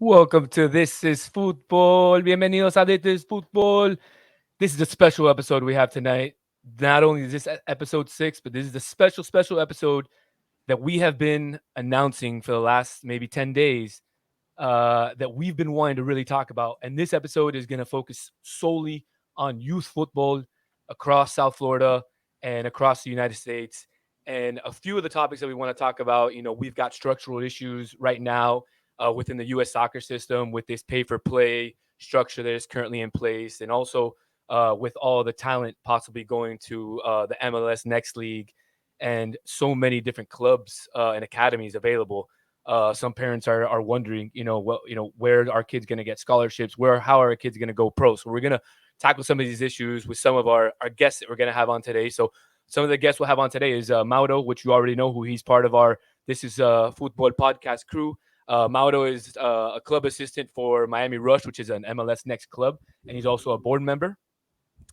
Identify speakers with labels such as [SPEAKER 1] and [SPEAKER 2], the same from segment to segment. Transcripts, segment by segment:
[SPEAKER 1] Welcome to This is Futbol. Bienvenidos a This is Futbol. This is a special episode we have tonight. Not only is this episode 6, but this is the special episode that we have been announcing for the last maybe 10 days that we've been wanting to really talk about. And this episode is going to focus solely on youth football across South Florida and across the United States. And a few of the topics that we want to talk about, we've got structural issues right now within the U.S. soccer system with this pay for play structure that is currently in place, and also with all the talent possibly going to the MLS Next League and so many different clubs and academies available. Some parents are wondering, where are our kids going to get scholarships? How are our kids going to go pro? So we're going to tackle some of these issues with some of our guests that we're going to have on today. So some of the guests we'll have on today is Mauro, which you already know who he's part of our This is Football podcast crew. Mauro is a club assistant for Miami Rush, which is an MLS Next club, and he's also a board member.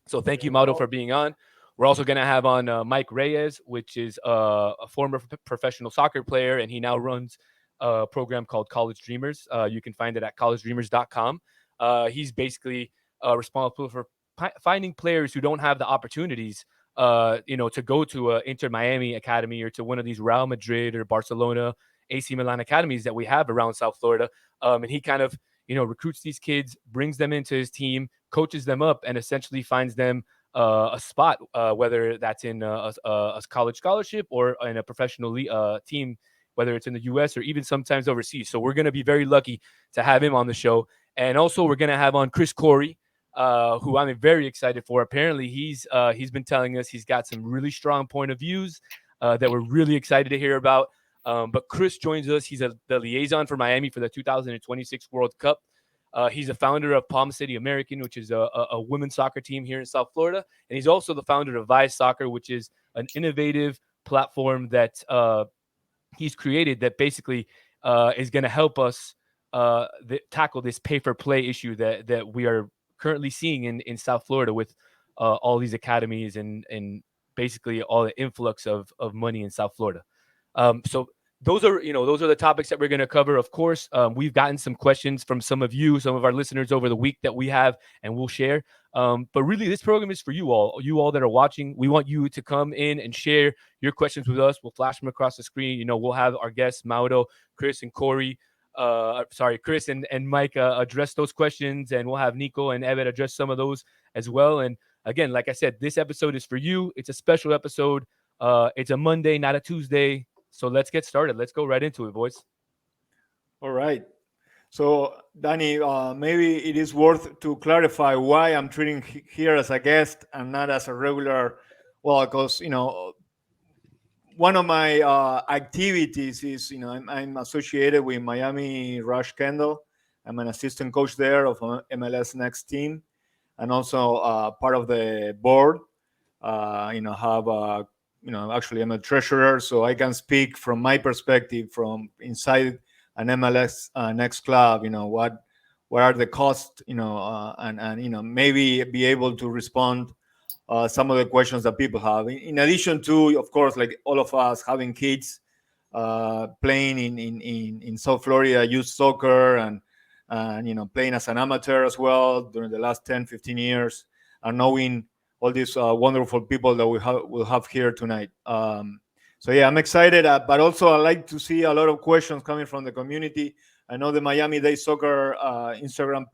[SPEAKER 1] So thank you, Mauro, for being on. We're also going to have on Mike Reyes, which is a former professional soccer player, and he now runs a program called College Dreamers. You can find it at collegedreamers.com. He's basically responsible for finding players who don't have the opportunities, to go to a Inter Miami academy or to one of these Real Madrid or Barcelona, AC Milan academies that we have around South Florida. And he kind of, recruits these kids, brings them into his team, coaches them up, and essentially finds them a spot, whether that's in a college scholarship or in a professional team, whether it's in the U.S. or even sometimes overseas. So we're going to be very lucky to have him on the show. And also we're going to have on Chris Corey, who I'm very excited for. Apparently he's been telling us he's got some really strong point of views that we're really excited to hear about. But Chris joins us. He's the liaison for Miami for the 2026 World Cup. He's the founder of Palm City American, which is a women's soccer team here in South Florida. And he's also the founder of Vice Soccer, which is an innovative platform that he's created that basically is going to help us tackle this pay-for-play issue that we are currently seeing in South Florida with all these academies and basically all the influx of money in South Florida. So those are the topics that we're going to cover. Of course, we've gotten some questions from some of our listeners over the week that we have and we'll share. But really, this program is for you all that are watching. We want you to come in and share your questions with us. We'll flash them across the screen. We'll have our guests, Mauro, Chris, and Corey. Chris and Mike address those questions, and we'll have Nico and Evet address some of those as well. And again, like I said, this episode is for you. It's a special episode. It's a Monday, not a Tuesday. So let's get started. Let's go right into it, boys.
[SPEAKER 2] All right. So, Danny, maybe it is worth to clarify why I'm treating here as a guest and not as a regular. Well, because one of my activities is I'm associated with Miami Rush Kendall. I'm an assistant coach there of MLS Next team, and also part of the board. Actually, I'm a treasurer, so I can speak from my perspective from inside an MLS Next club. What are the costs? And maybe be able to respond some of the questions that people have. In addition to, of course, like all of us having kids playing in South Florida youth soccer and playing as an amateur as well during the last 10, 15 years, and knowing all these wonderful people that we'll have here tonight. So yeah, I'm excited, but also I like to see a lot of questions coming from the community. I know the Miami Day Soccer Instagram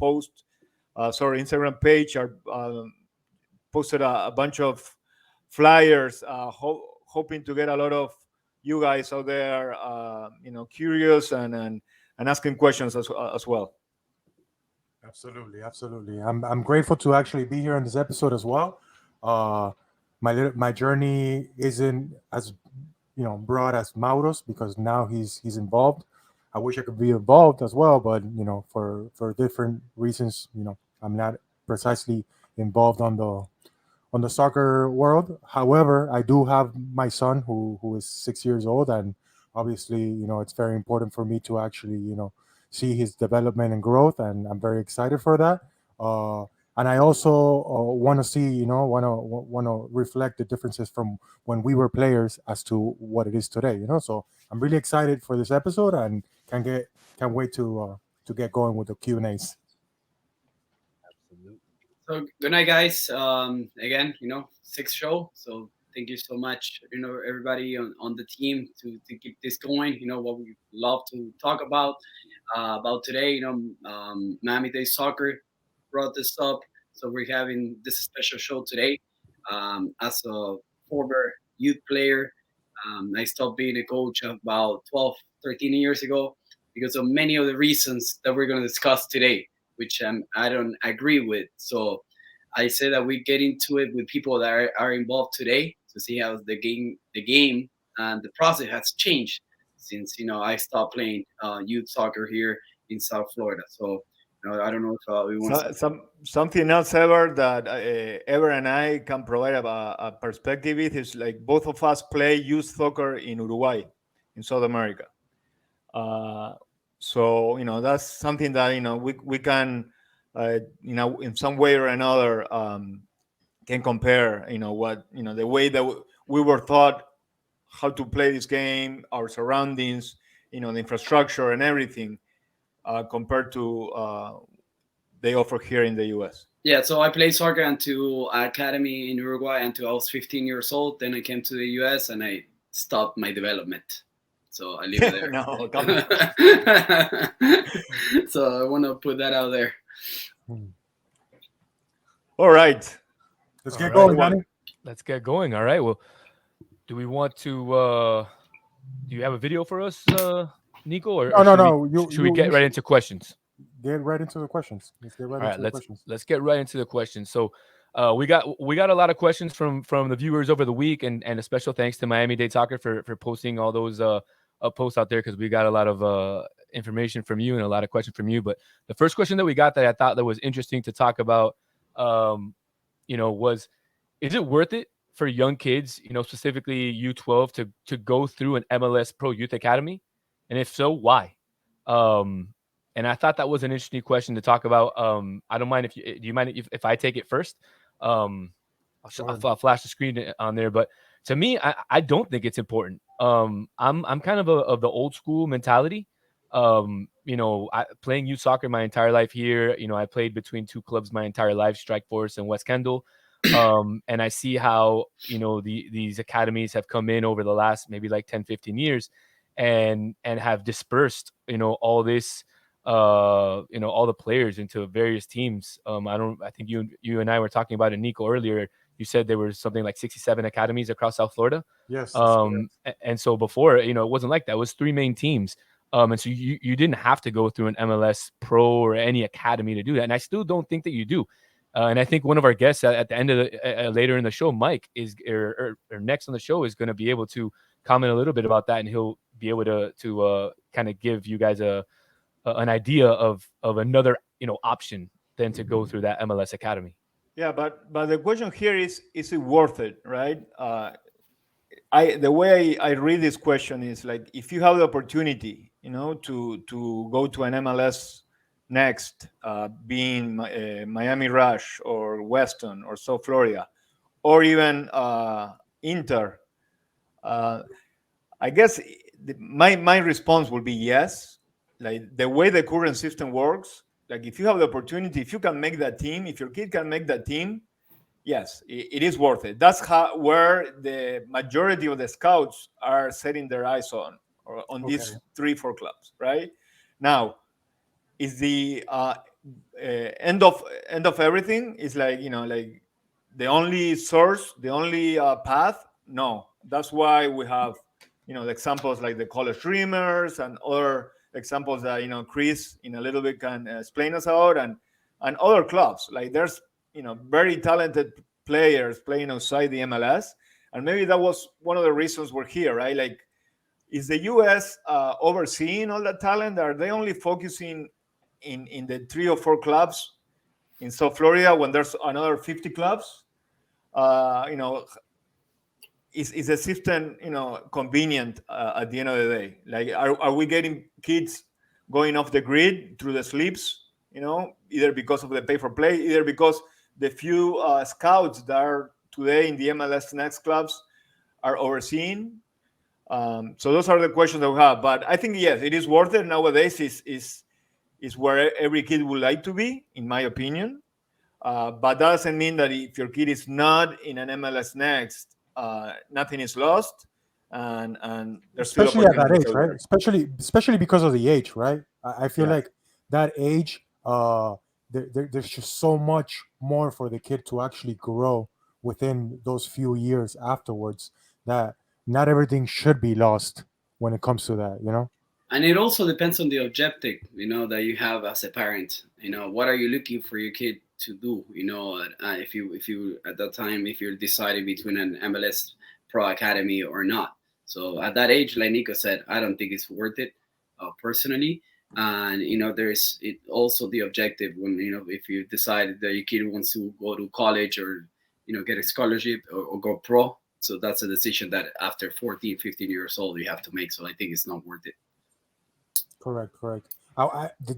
[SPEAKER 2] page are posted a bunch of flyers, hoping to get a lot of you guys out there, curious and asking questions as well.
[SPEAKER 3] Absolutely. I'm grateful to actually be here on this episode as well. My journey isn't as broad as Mauro's because now he's involved. I wish I could be involved as well, but for different reasons, I'm not precisely involved on the soccer world. However, I do have my son who is 6 years old, and obviously, it's very important for me to actually, see his development and growth, and I'm very excited for that. And I also want to see, want to reflect the differences from when we were players as to what it is today. So I'm really excited for this episode and can't wait to get going with the Q&As.
[SPEAKER 1] Absolutely.
[SPEAKER 4] So good night, guys. Again, sixth show. So thank you so much, everybody on the team to keep this going. What we love to talk about today. Miami Day Soccer brought this up, so we're having this special show today. As a former youth player, I stopped being a coach about 12, 13 years ago because of many of the reasons that we're going to discuss today, which I don't agree with. So I say that we get into it with people that are involved today to see how the game and the process has changed since I stopped playing youth soccer here in South Florida. So I don't know if we want to.
[SPEAKER 2] Something else, Ever, that Ever and I can provide a perspective with is like both of us play youth soccer in Uruguay, in South America. Uh, so that's something that we can in some way or another can compare. What the way that we were taught how to play this game, our surroundings, the infrastructure and everything, compared to they offer here in the U.S.
[SPEAKER 4] Yeah, so I played soccer until academy in Uruguay until I was 15 years old. Then I came to the US and I stopped my development. So I leave it there.
[SPEAKER 2] No, come on.
[SPEAKER 4] So I want to put that out there.
[SPEAKER 2] All right.
[SPEAKER 3] Let's
[SPEAKER 1] All
[SPEAKER 3] get
[SPEAKER 1] right.
[SPEAKER 3] going, Danny.
[SPEAKER 1] Let's get going. All right. Well, do we want to? Do you have a video for us, Nico, or
[SPEAKER 3] No.
[SPEAKER 1] should we get right into questions?
[SPEAKER 3] Get right into the questions. Let's get right
[SPEAKER 1] All
[SPEAKER 3] into
[SPEAKER 1] right,
[SPEAKER 3] the questions.
[SPEAKER 1] let's get right into the questions. So, we got a lot of questions from the viewers over the week, and a special thanks to Miami Dade Soccer for posting all those posts out there, because we got a lot of information from you and a lot of questions from you. But the first question that we got that I thought that was interesting to talk about, was, is it worth it for young kids, specifically U12, to go through an MLS Pro Youth Academy, and if so, why? And I thought that was an interesting question to talk about. I don't mind do you mind if I take it first? I'll flash the screen on there, but to me, I don't think it's important. I'm kind of the old school mentality. I playing youth soccer my entire life here. I played between two clubs my entire life, Strike Force and West Kendall. And I see how, these academies have come in over the last maybe like 10, 15 years and have dispersed, all this, all the players into various teams. I think you and I were talking about it, Nico, earlier. You said there were something like 67 academies across South Florida.
[SPEAKER 3] Yes.
[SPEAKER 1] And so before, it wasn't like that. It was three main teams. And so you didn't have to go through an MLS Pro or any academy to do that. And I still don't think that you do. And I think one of our guests at the end of later in the show, Mike, is or next on the show is going to be able to comment a little bit about that, and he'll be able to kind of give you guys an idea of another option than to go through that MLS Academy.
[SPEAKER 2] Yeah, but the question here is it worth it, right? The way I read this question is like, if you have the opportunity, to go to an MLS next, being Miami Rush or Weston or South Florida, or even Inter, I guess my response would be yes. Like the way the current system works, like if you have the opportunity, if you can make that team, if your kid can make that team, yes, it is worth it. That's where the majority of the scouts are setting their eyes on, or on these 3-4 clubs. Right now, is the end of everything? Is like like the only source, the only path? No, that's why we have the examples like the college dreamers and other examples that Chris in a little bit can explain us out, and other clubs. Like there's very talented players playing outside the MLS, and maybe that was one of the reasons we're here, right? Like, is the US overseeing all that talent? Are they only focusing in the 3 or 4 clubs in South Florida when there's another 50 clubs? Is the system convenient at the end of the day? Like, are we getting kids going off the grid through the sleeps? Either because of the pay for play, either because the few scouts that are today in the MLS Next clubs are overseeing. So those are the questions that we have. But I think yes, it is worth it nowadays. Is is where every kid would like to be, in my opinion. But that doesn't mean that if your kid is not in an MLS Next, nothing is lost, and there's still
[SPEAKER 3] Especially at that
[SPEAKER 2] opportunities
[SPEAKER 3] age,
[SPEAKER 2] out
[SPEAKER 3] right?
[SPEAKER 2] there.
[SPEAKER 3] Especially because of the age, right? I feel
[SPEAKER 2] Yeah.
[SPEAKER 3] like that age, there's just so much more for the kid to actually grow within those few years afterwards, that not everything should be lost when it comes to that, you know?
[SPEAKER 4] And it also depends on the objective, that you have as a parent. What are you looking for your kid to do? If you at that time, if you're deciding between an MLS Pro Academy or not. So at that age, like Nico said, I don't think it's worth it, personally. And there's it also the objective when if you decide that your kid wants to go to college or get a scholarship or go pro. So that's a decision that after 14, 15 years old you have to make. So I think it's not worth it.
[SPEAKER 3] Correct, correct.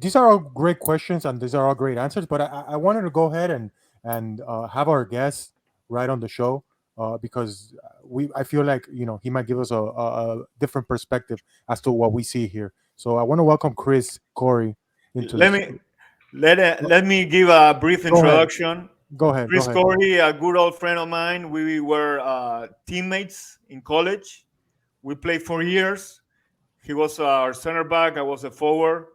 [SPEAKER 3] These are all great questions and these are all great answers. But I wanted to go ahead and have our guest right on the show, because I feel like he might give us a different perspective as to what we see here. So I want to welcome Chris Corey into
[SPEAKER 2] Let
[SPEAKER 3] this.
[SPEAKER 2] me let me give a brief
[SPEAKER 3] Go ahead.
[SPEAKER 2] introduction.
[SPEAKER 3] Go ahead. Go
[SPEAKER 2] Chris
[SPEAKER 3] ahead.
[SPEAKER 2] Corey, a good old friend of mine. We were teammates in college. We played for years. He was our center back. I was a forward,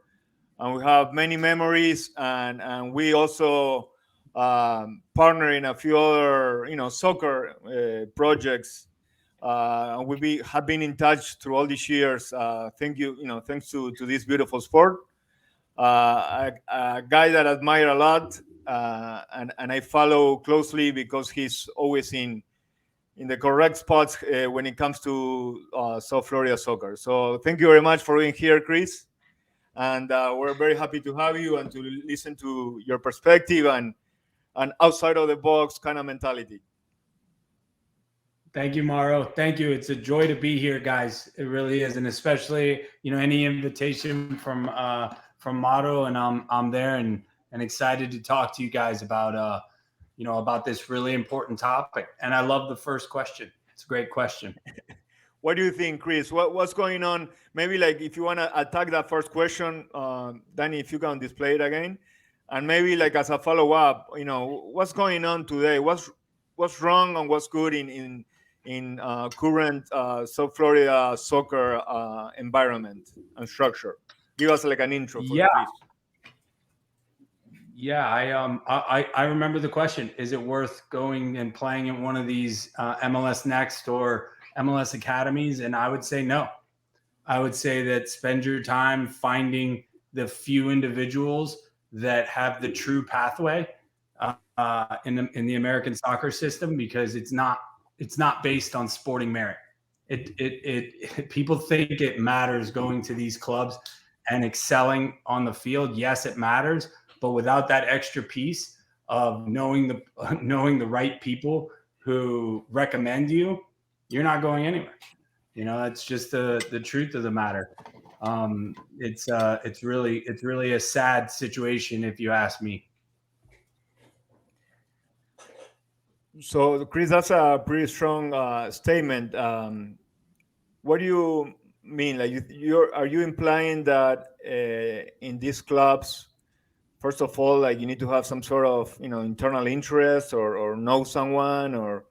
[SPEAKER 2] and we have many memories. And we also partner in a few other soccer projects. And have been in touch through all these years. Thank you, thanks to this beautiful sport. A guy that I admire a lot, and I follow closely because he's always in the correct spots when it comes to South Florida soccer. So thank you very much for being here, Chris. And we're very happy to have you and to listen to your perspective and outside of the box kind of mentality.
[SPEAKER 5] Thank you, Mauro. Thank you. It's a joy to be here, guys. It really is, and especially any invitation from Mauro, and I'm there and excited to talk to you guys about about this really important topic. And I love the first question. It's a great question.
[SPEAKER 2] What do you think, Chris? What's going on? Maybe like if you want to attack that first question, Danny, if you can display it again, and maybe like as a follow up, what's going on today? What's wrong and what's good in current South Florida soccer environment and structure? Give us like an intro for
[SPEAKER 5] Yeah.
[SPEAKER 2] Chris.
[SPEAKER 5] Yeah, I remember the question. Is it worth going and playing in one of these MLS Next or MLS academies? And I would say no. I would say that spend your time finding the few individuals that have the true pathway in the American soccer system, because it's not based on sporting merit. People think it matters going to these clubs and excelling on the field. Yes, it matters, but without that extra piece of knowing the right people who recommend you, you're not going anywhere. That's just the truth of the matter. It's really a sad situation, if you ask me.
[SPEAKER 2] So, Chris, that's a pretty strong statement. What do you mean? Like, are you implying that in these clubs, first of all, like you need to have some sort of internal interest or know someone or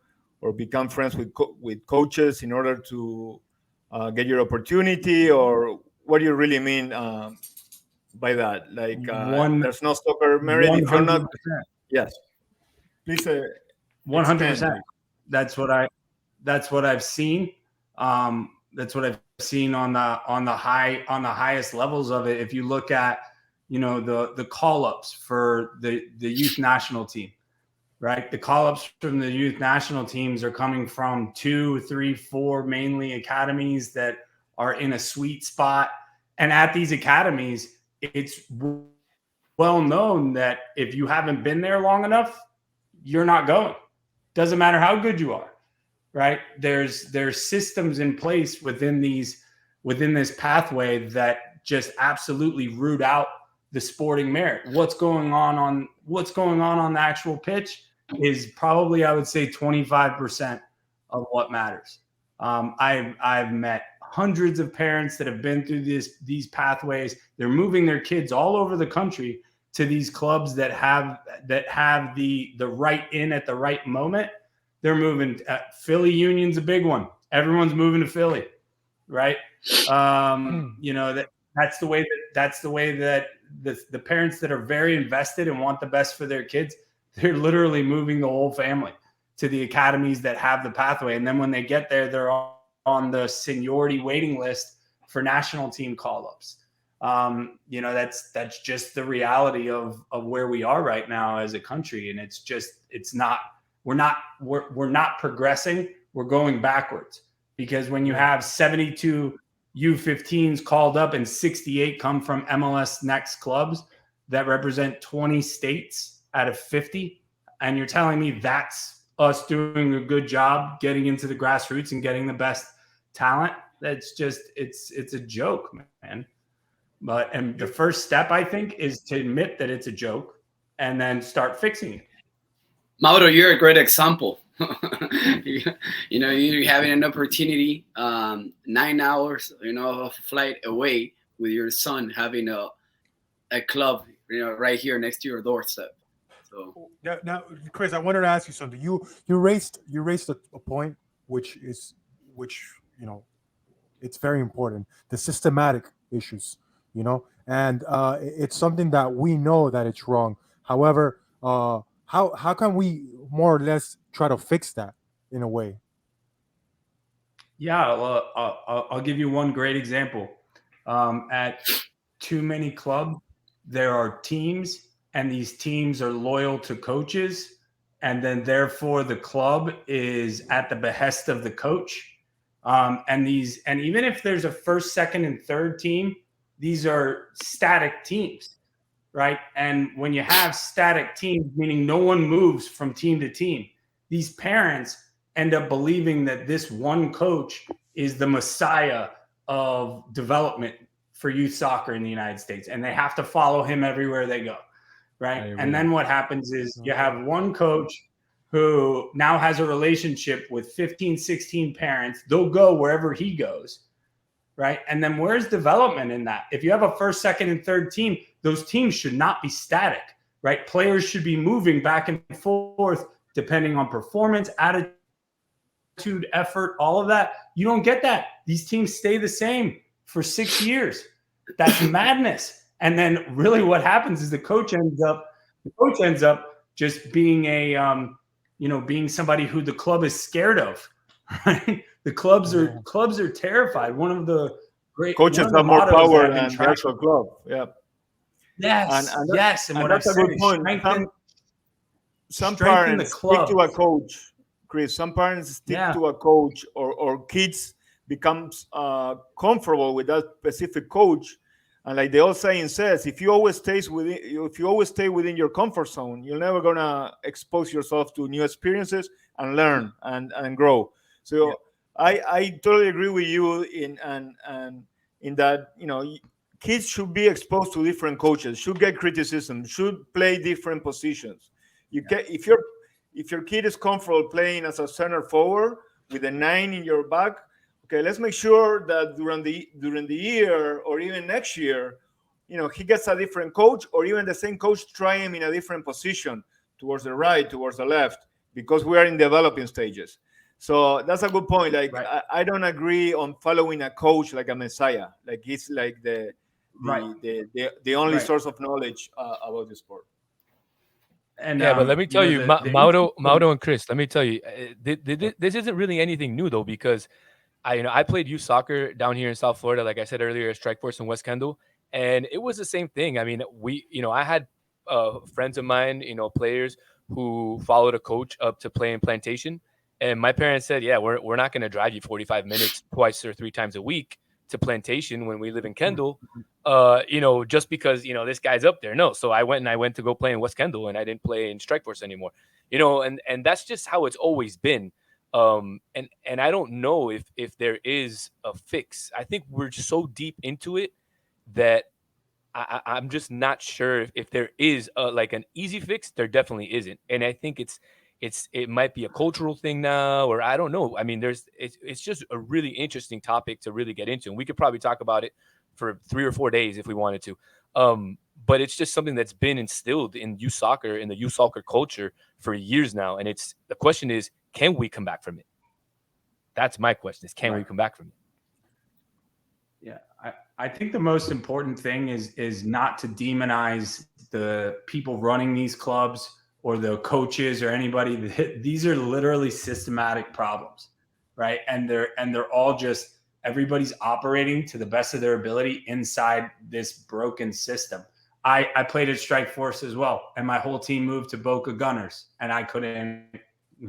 [SPEAKER 2] become friends with coaches in order to get your opportunity? Or what do you really mean by that? Like, there's no soccer merit if you're not.
[SPEAKER 5] 100%.
[SPEAKER 2] Yes. Please.
[SPEAKER 5] 100%. That's what I've seen. That's what I've seen on the highest levels of it. If you look at the call ups for the youth national team, right? The call ups from the youth national teams are coming from 2, 3, 4 mainly academies that are in a sweet spot. And at these academies, it's well known that if you haven't been there long enough, you're not going. Doesn't matter how good you are, right? There's systems in place within this pathway that just absolutely root out the sporting merit. What's going on the actual pitch is probably, I would say, 25% of what matters. I've met hundreds of parents that have been through these pathways. They're moving their kids all over the country to these clubs that have the right in at the right moment. They're moving. Philly Union's a big one. Everyone's moving to Philly, right? That's the way that the parents that are very invested and want the best for their kids, they're literally moving the whole family to the academies that have the pathway. And then when they get there, they're on the seniority waiting list for national team call-ups. That's just the reality of where we are right now as a country. And we're not progressing. We're going backwards, because when you have 72 U15s called up and 68 come from MLS Next clubs that represent 20 states out of 50, and you're telling me that's us doing a good job getting into the grassroots and getting the best talent, that's just it's a joke, man. And the first step, I think, is to admit that it's a joke and then start fixing it.
[SPEAKER 4] Mauro, you're a great example. You're having an opportunity, 9 hours, of flight away, with your son having a club, right here next to your doorstep. So
[SPEAKER 3] now, Chris, I wanted to ask you something. You raised a point which it's very important. The systematic issues, and it's something that we know that it's wrong. However, how can we more or less try to fix that in a way?
[SPEAKER 5] Yeah, well, I'll give you one great example. At too many clubs, there are teams, and these teams are loyal to coaches, and then therefore the club is at the behest of the coach. And even if there's a first, second, and third team, these are static teams, right? And when you have static teams, meaning no one moves from team to team, these parents end up believing that this one coach is the messiah of development for youth soccer in the United States, and they have to follow him everywhere they go, right? And then what happens is you have one coach who now has a relationship with 15, 16 parents. They'll go wherever he goes, right? And then where's development in that? If you have a first, second, and third team, those teams should not be static, right? Players should be moving back and forth depending on performance, attitude, effort, all of that. You don't get that. These teams stay the same for 6 years. That's madness. And then really what happens is the coach ends up just being being somebody who the club is scared of, right? The clubs are terrified. One of the great
[SPEAKER 2] coaches have more power than the actual club. Yeah.
[SPEAKER 5] Yes. And what
[SPEAKER 2] that's a good point. Some parents stick to a coach, Chris. Some parents stick to a coach, or kids becomes comfortable with that specific coach. And like the old saying says, if you always stay within your comfort zone, you're never gonna expose yourself to new experiences and learn and grow. So I totally agree with you in that kids should be exposed to different coaches, should get criticism, should play different positions. If your kid is comfortable playing as a center forward with a 9 in your back, okay, let's make sure that during the year or even next year, he gets a different coach, or even the same coach try him in a different position, towards the right, towards the left, because we are in developing stages. So that's a good point. Like I don't agree on following a coach like a messiah, like he's like the only source of knowledge about the sport.
[SPEAKER 1] And but let me tell you, Mauro and Chris, let me tell you, this isn't really anything new though, because I played youth soccer down here in South Florida, like I said earlier, at Strike Force in West Kendall, and it was the same thing. I mean, I had friends of mine, players who followed a coach up to play in Plantation, and my parents said, "Yeah, we're not going to drive you 45 minutes twice or 3 times a week to Plantation when we live in Kendall, just because this guy's up there." No, so I went to go play in West Kendall, and I didn't play in Strike Force anymore, and that's just how it's always been. And I don't know if there is a fix. I think we're just so deep into it that I'm just not sure if there is like an easy fix. There definitely isn't, and I think it might be a cultural thing now, or I don't know. I mean, it's just a really interesting topic to really get into, and we could probably talk about it for 3 or 4 days if we wanted to. But it's just something that's been instilled in youth soccer, in the youth soccer culture for years now, and it's the question is, can we come back from it? That's my question: is can we come back from it?
[SPEAKER 5] Yeah, I think the most important thing is not to demonize the people running these clubs or the coaches or anybody. These are literally systematic problems, right? And they're all just everybody's operating to the best of their ability inside this broken system. I played at Strike Force as well, and my whole team moved to Boca Gunners, and I couldn't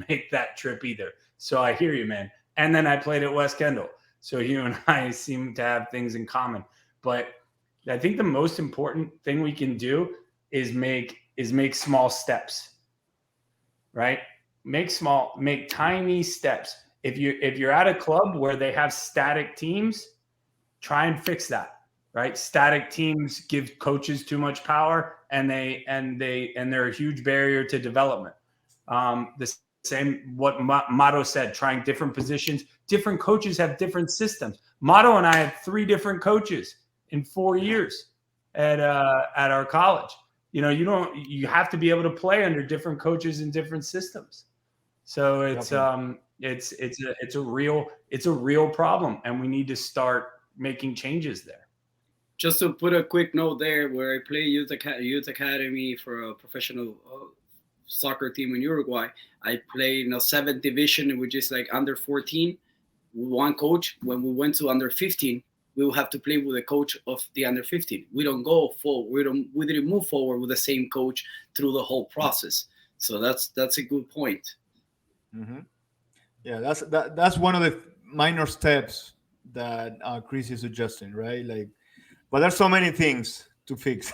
[SPEAKER 5] make that trip either. So I hear you, man. And then I played at West Kendall. So you and I seem to have things in common. But I think the most important thing we can do is make small steps, right? Make tiny steps. If you're at a club where they have static teams, try and fix that, right? Static teams give coaches too much power, and they're a huge barrier to development. The same what Mato said, trying different positions. Different coaches have different systems. Mato and I had 3 different coaches in 4 years at our college. You have to be able to play under different coaches in different systems. So it's a real problem, and we need to start making changes there.
[SPEAKER 4] Just to put a quick note there, where I play youth academy for a professional soccer team in Uruguay. I played in a 7th division, which is like under 14, with one coach. When we went to under 15, we will have to play with the coach of the under 15. We don't go forward. We didn't move forward with the same coach through the whole process. So that's a good point.
[SPEAKER 2] Mm-hmm. Yeah, that's one of the minor steps that Chris is suggesting, right? Like, but there's so many things to fix.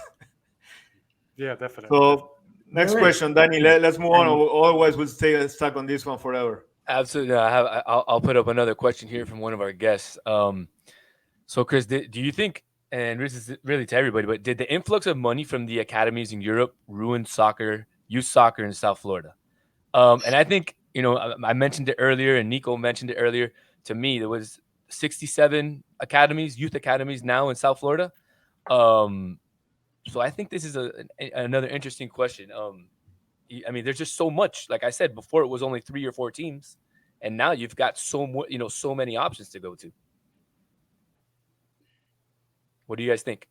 [SPEAKER 3] Yeah, definitely.
[SPEAKER 2] So next question, Danny. Let's move on. Otherwise, we'll stay stuck on this one forever.
[SPEAKER 1] Absolutely. I'll put up another question here from one of our guests. So, Chris, do you think, and this is really to everybody, but did the influx of money from the academies in Europe ruin youth soccer in South Florida? And I think, I mentioned it earlier, and Nico mentioned it earlier. To me, there was 67 youth academies now in South Florida. So I think this is another interesting question. I mean, there's just so much. Like I said before, it was only 3 or 4 teams, and now you've got so many options to go to. What do you guys think?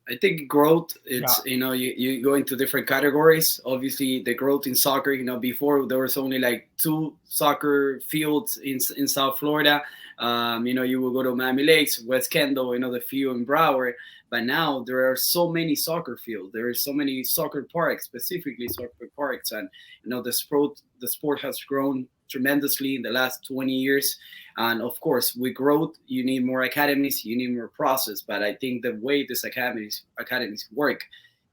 [SPEAKER 4] I think growth, it's, you go into different categories. Obviously, the growth in soccer, before there was only like 2 soccer fields in South Florida. You will go to Miami Lakes, West Kendall, the few in Broward. But now there are so many soccer fields. There are so many soccer parks, specifically soccer parks. And, the sport has grown tremendously in the last 20 years. And of course, with growth, you need more academies, you need more process. But I think the way these academies work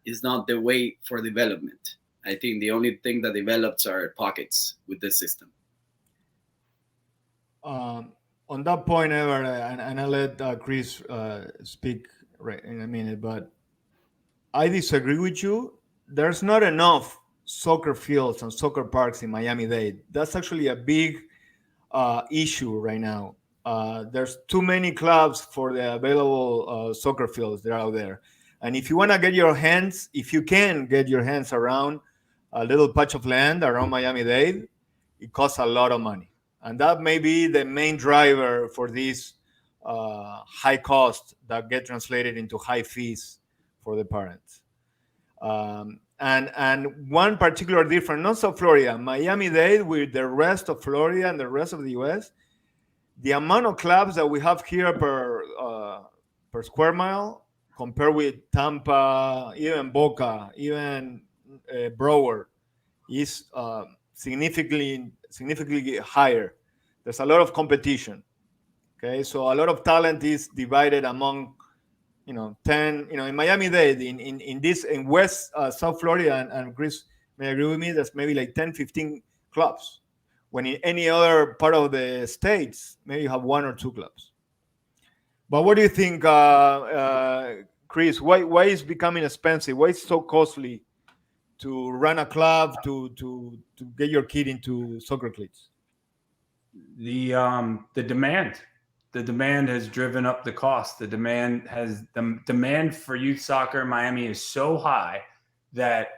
[SPEAKER 4] is not the way for development. I think the only thing that develops are pockets with this system.
[SPEAKER 2] On that point, Ever, and I'll let Chris speak right in a minute, but I disagree with you. There's not enough soccer fields and soccer parks in Miami-Dade. That's actually a big issue right now. There's too many clubs for the available soccer fields that are out there. And if you want to if you can get your hands around a little patch of land around Miami-Dade, it costs a lot of money. And that may be the main driver for these high costs that get translated into high fees for the parents. And one particular difference, not so Florida, Miami-Dade with the rest of Florida and the rest of the U.S., the amount of clubs that we have here per square mile compared with Tampa, even Boca, even Broward, is significantly higher. There's a lot of competition. Okay, so a lot of talent is divided among 10, in Miami-Dade, in West South Florida, and Chris may agree with me, there's maybe like 10, 15 clubs. When in any other part of the states, maybe you have 1 or 2 clubs. But what do you think, Chris? Why is becoming expensive? Why is it so costly to run a club to get your kid into soccer cleats?
[SPEAKER 5] The demand. The demand has driven up the cost. The demand for youth soccer in Miami is so high that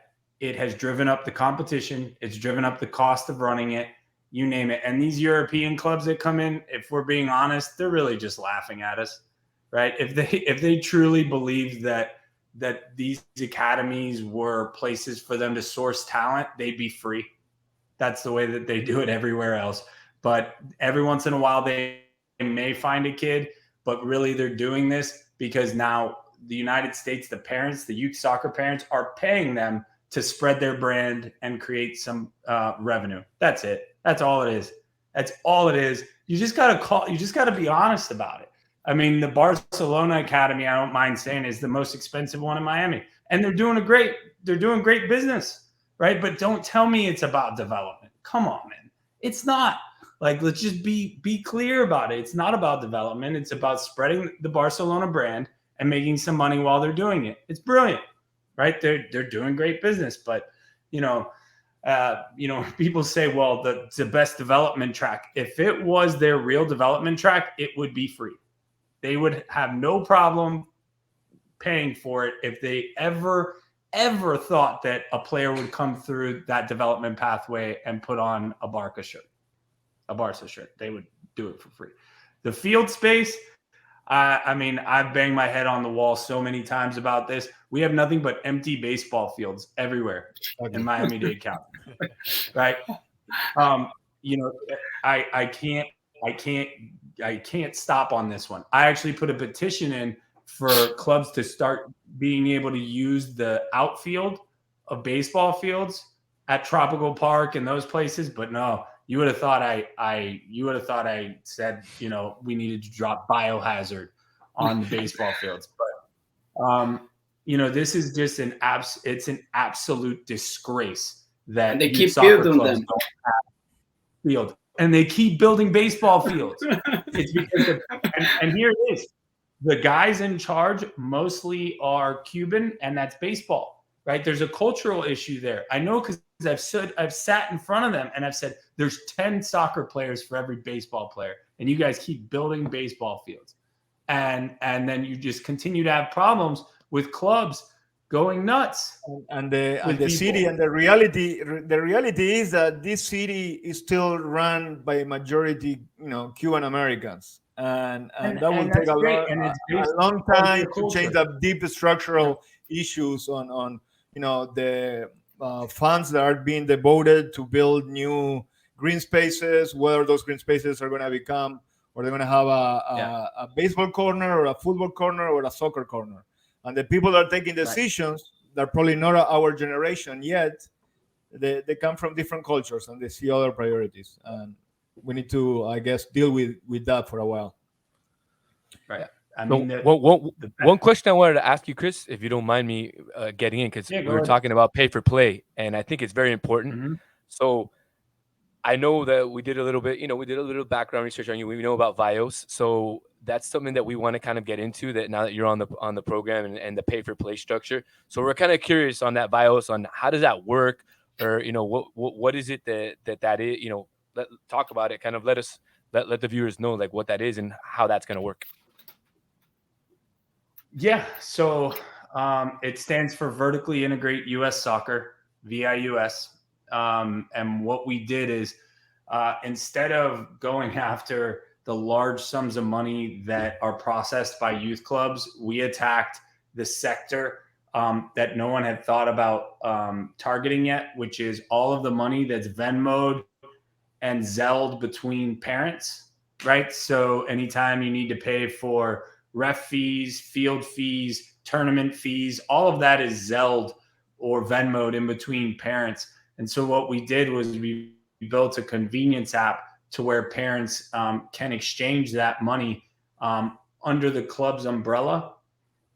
[SPEAKER 5] it has driven up the competition. It's driven up the cost of running it. You name it. And these European clubs that come in, if we're being honest, they're really just laughing at us, right? If they truly believed that these academies were places for them to source talent, they'd be free. That's the way that they do it everywhere else. But every once in a while, they may find a kid, but really they're doing this because now the United States, the parents, the youth soccer parents are paying them to spread their brand and create some revenue. That's it. That's all it is. That's all it is. You just got to be honest about it. I mean, the Barcelona Academy, I don't mind saying, is the most expensive one in Miami. And they're doing great business, right? But don't tell me it's about development. Come on, man. It's not. Like, let's just be clear about it. It's not about development. It's about spreading the Barcelona brand and making some money while they're doing it. It's brilliant, right? They're doing great business. But, people say, well, the best development track. If it was their real development track, it would be free. They would have no problem paying for it if they ever thought that a player would come through that development pathway and put on a Barca shirt. They would do it for free. The field space, I mean, I've banged my head on the wall so many times about this. We have nothing but empty baseball fields everywhere in Miami-Dade County, right? I can't stop on this one. I actually put a petition in for clubs to start being able to use the outfield of baseball fields at Tropical Park and those places, but no. You would have thought I said, we needed to drop biohazard on the baseball fields. But, this is just an absolute disgrace that
[SPEAKER 4] and they keep
[SPEAKER 5] building
[SPEAKER 4] them.
[SPEAKER 5] Don't have field. And they keep building baseball fields. It's because and here it is. The guys in charge mostly are Cuban, and that's baseball, right? There's a cultural issue there. I know because I've sat in front of them and I've said, there's 10 soccer players for every baseball player. And you guys keep building baseball fields. And then you just continue to have problems with clubs going nuts.
[SPEAKER 2] And the city and the reality is that this city is still run by majority, Cuban Americans. And that will take a long time to change the deep structural issues on the funds that are being devoted to build new green spaces, whether those green spaces are going to become, or they're going to have a baseball corner or a football corner or a soccer corner. And the people that are taking decisions, they're probably not our generation yet. They come from different cultures and they see other priorities. And we need to, I guess, deal with that for a while.
[SPEAKER 5] Right.
[SPEAKER 1] Yeah. I mean, one question I wanted to ask you, Chris, if you don't mind me getting in, because we were talking about pay for play, and I think it's very important. Mm-hmm. So I know that we did a little bit, we did a little background research on you. We know about Vios, so that's something that we want to kind of get into. That now that you're on the program and the pay for play structure, so we're kind of curious on that Vios, on how does that work, or what is it that is? Talk about it. Kind of let the viewers know like what that is and how that's going to work.
[SPEAKER 5] Yeah, so it stands for Vertically Integrate U.S. Soccer, VIUS. And what we did is instead of going after the large sums of money that are processed by youth clubs, we attacked the sector that no one had thought about targeting yet, which is all of the money that's Venmo'd and Zelled between parents, right? So anytime you need to pay for ref fees, field fees, tournament fees, all of that is Zelled or Venmo'd in between parents. And so what we did was we built a convenience app to where parents can exchange that money under the club's umbrella,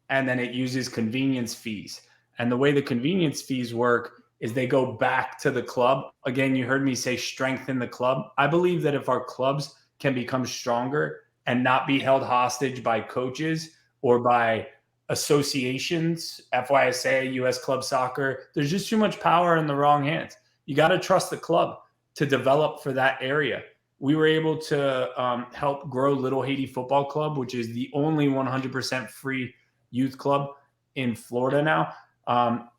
[SPEAKER 5] and then it uses convenience fees. And the way the convenience fees work is they go back to the club. Again, you heard me say strengthen the club. I believe that if our clubs can become stronger and not be held hostage by coaches or by associations, FYSA, US Club Soccer. There's just too much power in the wrong hands. You got to trust the club to develop for that area. We were able to help grow Little Haiti Football Club, which is the only 100% free youth club in Florida now.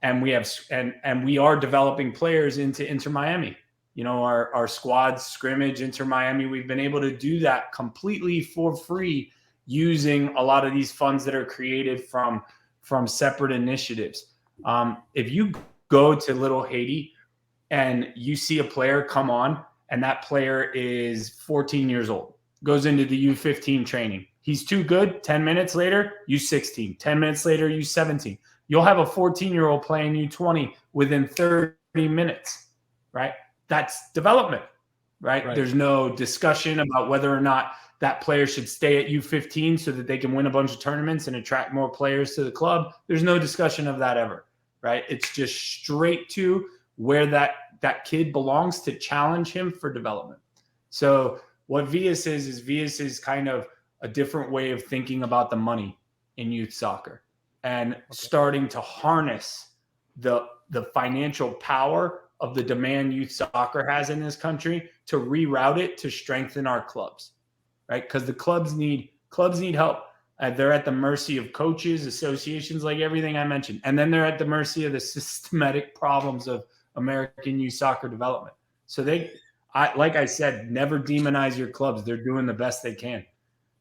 [SPEAKER 5] And we are developing players into Inter Miami. You know, our squads scrimmage Inter Miami. We've been able to do that completely for free using a lot of these funds that are created from separate initiatives. If you go to Little Haiti and you see a player come on and that player is 14 years old, goes into the U15 training. He's too good. 10 minutes later, U16. 10 minutes later, U17. You'll have a 14-year-old playing U20 within 30 minutes, right? That's development, right? There's no discussion about whether or not that player should stay at U15 so that they can win a bunch of tournaments and attract more players to the club. There's no discussion of that ever, right? It's just straight to where that kid belongs to challenge him for development. So what Vias is Vias is kind of a different way of thinking about the money in youth soccer and starting to harness the financial power of the demand youth soccer has in this country to reroute it to strengthen our clubs, right? Because the clubs need help. They're at the mercy of coaches, associations, like everything I mentioned. And then they're at the mercy of the systematic problems of American youth soccer development. So like I said, never demonize your clubs. They're doing the best they can.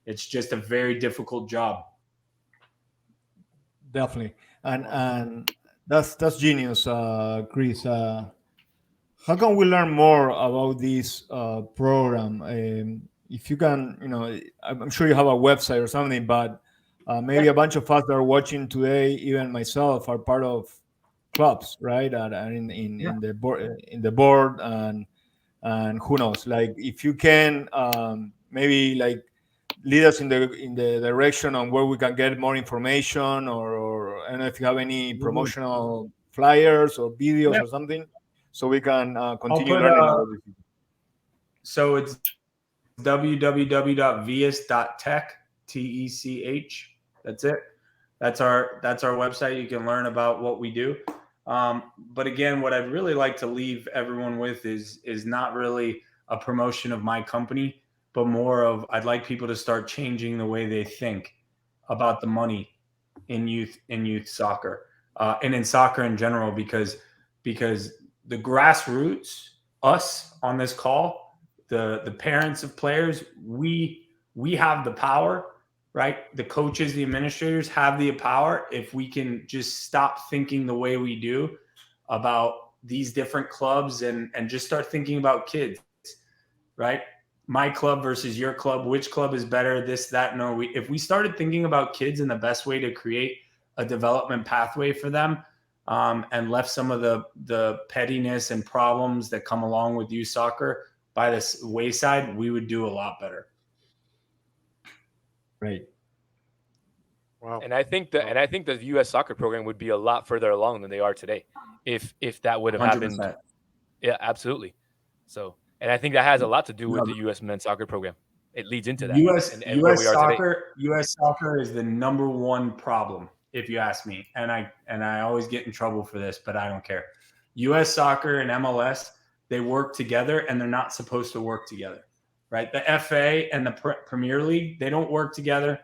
[SPEAKER 5] It's just a very difficult job.
[SPEAKER 2] Definitely. And that's genius, Chris. How can we learn more about this program? If you can, I'm sure you have a website or something, but maybe a bunch of us that are watching today, even myself, are part of clubs, right? And in the board, and who knows? Like, if you can, maybe like lead us in the direction on where we can get more information, or I don't know if you have any promotional flyers or videos or something, so we can continue learning about this.
[SPEAKER 5] So it's www.vias.tech, TECH. That's it. That's our website. You can learn about what we do. But again, what I'd really like to leave everyone with is not really a promotion of my company, but more of, I'd like people to start changing the way they think about the money in youth soccer, and in soccer in general, because the grassroots, us on this call, the parents of players, we have the power, right? The coaches, the administrators have the power. If we can just stop thinking the way we do about these different clubs and just start thinking about kids, right? My club versus your club, which club is better, this, that. No, if we started thinking about kids and the best way to create a development pathway for them, and left some of the pettiness and problems that come along with youth soccer by the wayside, we would do a lot better.
[SPEAKER 2] Right.
[SPEAKER 3] Wow.
[SPEAKER 1] And I think the U.S. soccer program would be a lot further along than they are today, if that would have
[SPEAKER 5] 100%.
[SPEAKER 1] happened. Yeah, absolutely. So, and I think that has a lot to do with the U.S. men's soccer program. It leads into that.
[SPEAKER 5] U.S.
[SPEAKER 1] where we are
[SPEAKER 5] soccer, U.S. soccer is the number one problem, if you ask me. And I always get in trouble for this, but I don't care. U.S. soccer and MLS, they work together, and they're not supposed to work together, right? The FA and the Premier League, they don't work together,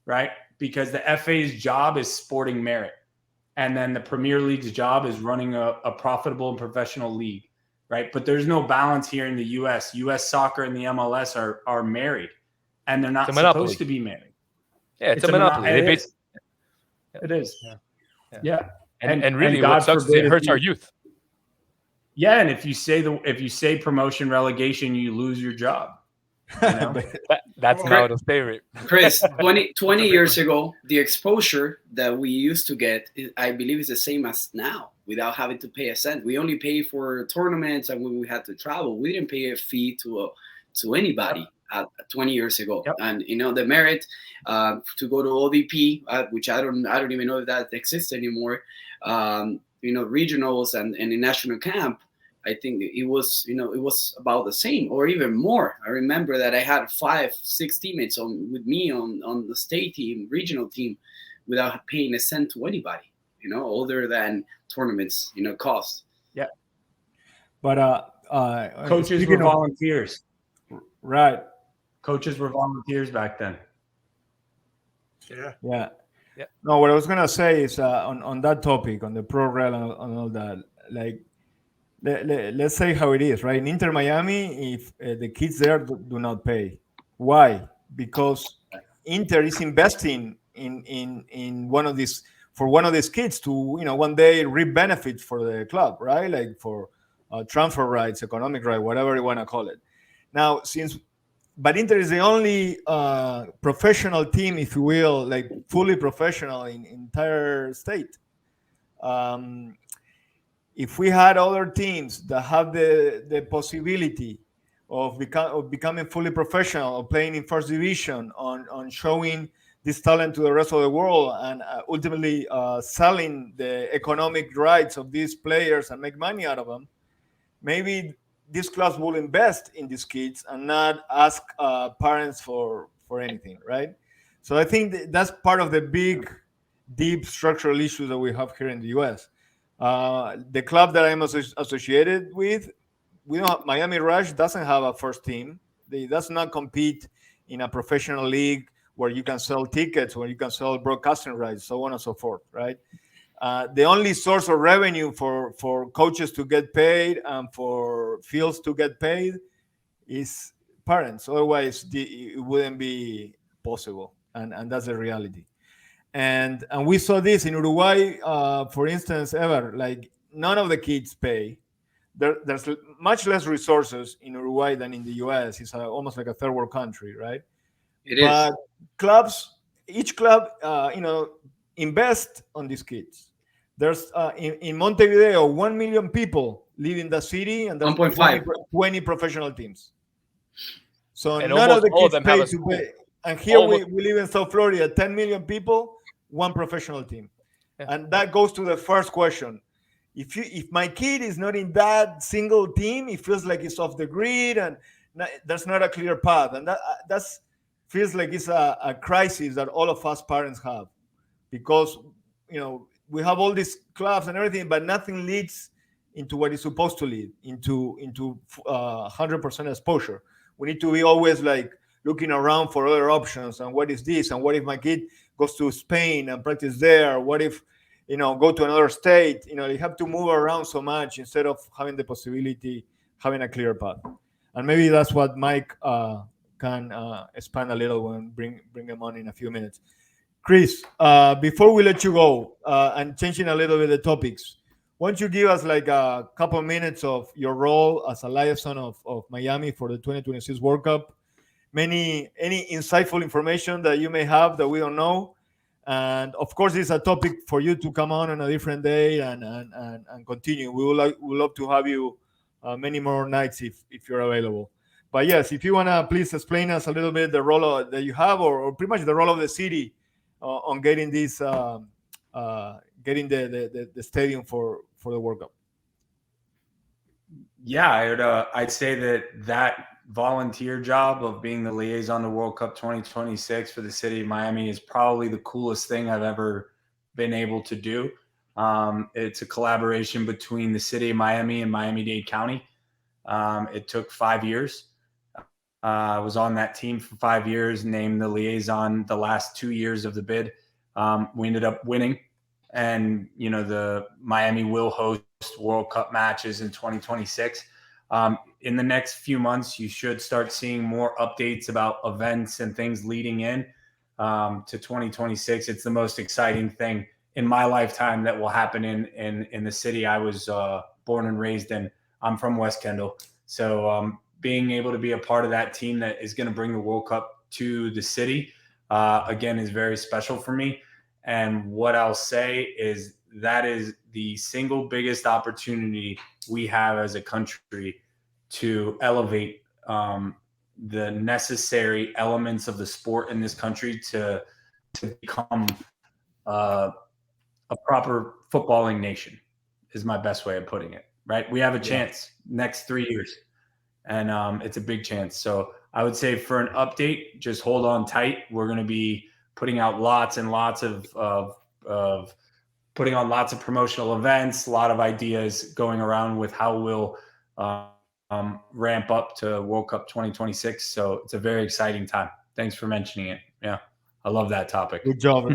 [SPEAKER 5] right? Because the FA's job is sporting merit, and then the Premier League's job is running a profitable and professional league, right? But there's no balance here in the U.S. U.S. soccer and the MLS are married, and they're not supposed to be married.
[SPEAKER 1] Yeah, it's a monopoly.
[SPEAKER 5] It is. Yeah.
[SPEAKER 1] And really, what sucks is it hurts our youth.
[SPEAKER 5] Yeah, and if you say promotion relegation, you lose your job. You know?
[SPEAKER 1] That's Nautilus' favorite.
[SPEAKER 4] Chris, 20 years ago, the exposure that we used to get, I believe, is the same as now, without having to pay a cent. We only pay for tournaments and when we had to travel. We didn't pay a fee to anybody 20 years ago. Yep. And the merit to go to ODP, which I don't even know if that exists anymore. Regionals and in national camp, I think it was about the same or even more. I remember that I had 5-6 teammates with me on the state team, regional team, without paying a cent to anybody, other than tournaments, cost.
[SPEAKER 5] Yeah.
[SPEAKER 2] But
[SPEAKER 5] Coaches were volunteers.
[SPEAKER 2] Right.
[SPEAKER 5] Coaches were volunteers back then.
[SPEAKER 2] Yeah. No, what I was gonna say is on that topic, on the program and all that, like let's say how it is, right? In Inter Miami, if the kids there do not pay, why? Because Inter is investing in one of these for one of these kids to one day reap benefits for the club, right? Like for transfer rights, economic right, whatever you want to call it. Now, but Inter is the only professional team, if you will, like fully professional in entire state. If we had other teams that have the possibility of becoming fully professional, of playing in first division, on showing this talent to the rest of the world, and ultimately selling the economic rights of these players and make money out of them, maybe these clubs will invest in these kids and not ask parents for anything, right? So I think that's part of the big, deep structural issues that we have here in the U.S. The club that I'm associated with, we don't have, Miami Rush doesn't have a first team. They does not compete in a professional league where you can sell tickets, where you can sell broadcasting rights, so on and so forth, right? The only source of revenue for coaches to get paid and for fields to get paid is parents. Otherwise, it wouldn't be possible, and that's the reality. And we saw this in Uruguay, for instance, ever like none of the kids pay. There's much less resources in Uruguay than in the U.S. It's almost like a third world country, right? But clubs, each club, invest on these kids. There's in Montevideo 1 million people live in the city, and there's 20 professional teams. So
[SPEAKER 1] and
[SPEAKER 2] none of the kids pay to
[SPEAKER 1] pay.
[SPEAKER 2] And here we live in South Florida, 10 million people, one professional team. Yeah. And that goes to the first question. If my kid is not in that single team, it feels like it's off the grid and there's not a clear path. And that's feels like it's a crisis that all of us parents have, because we have all these clubs and everything, but nothing leads into what is supposed to lead into 100% exposure. We need to be always like looking around for other options, and what is this, and what if my kid goes to Spain and practice there? What if go to another state? You have to move around so much instead of having the possibility, having a clear path. And maybe that's what Mike can expand a little when bring him on in a few minutes. Chris, before we let you go, and changing a little bit the topics, why don't you give us like a couple of minutes of your role as a liaison of Miami for the 2026 World Cup? Any insightful information that you may have that we don't know, and of course, this is a topic for you to come on a different day and continue. We would love to have you many more nights if you're available. But yes, if you wanna please explain us a little bit the role that you have, or pretty much the role of the city on getting this getting the stadium for the World Cup.
[SPEAKER 5] Yeah, I'd say that volunteer job of being the liaison to World Cup 2026 for the city of Miami is probably the coolest thing I've ever been able to do. It's a collaboration between the city of Miami and Miami-Dade County. It took 5 years. I was on that team for 5 years, named the liaison the last 2 years of the bid. We ended up winning, and the Miami will host World Cup matches in 2026. In the next few months, you should start seeing more updates about events and things leading in to 2026. It's the most exciting thing in my lifetime that will happen in the city I was born and raised in. I'm from West Kendall, so being able to be a part of that team that is going to bring the World Cup to the city again is very special for me. And what I'll say is that is the single biggest opportunity we have as a country to elevate the necessary elements of the sport in this country to become a proper footballing nation, is my best way of putting it, right? We have a chance next 3 years, and it's a big chance. So I would say for an update, just hold on tight. We're going to be putting out lots and lots of putting on lots of promotional events, a lot of ideas going around with how we'll ramp up to World Cup 2026. So it's a very exciting time. Thanks for mentioning it. Yeah, I love that topic.
[SPEAKER 2] Good job,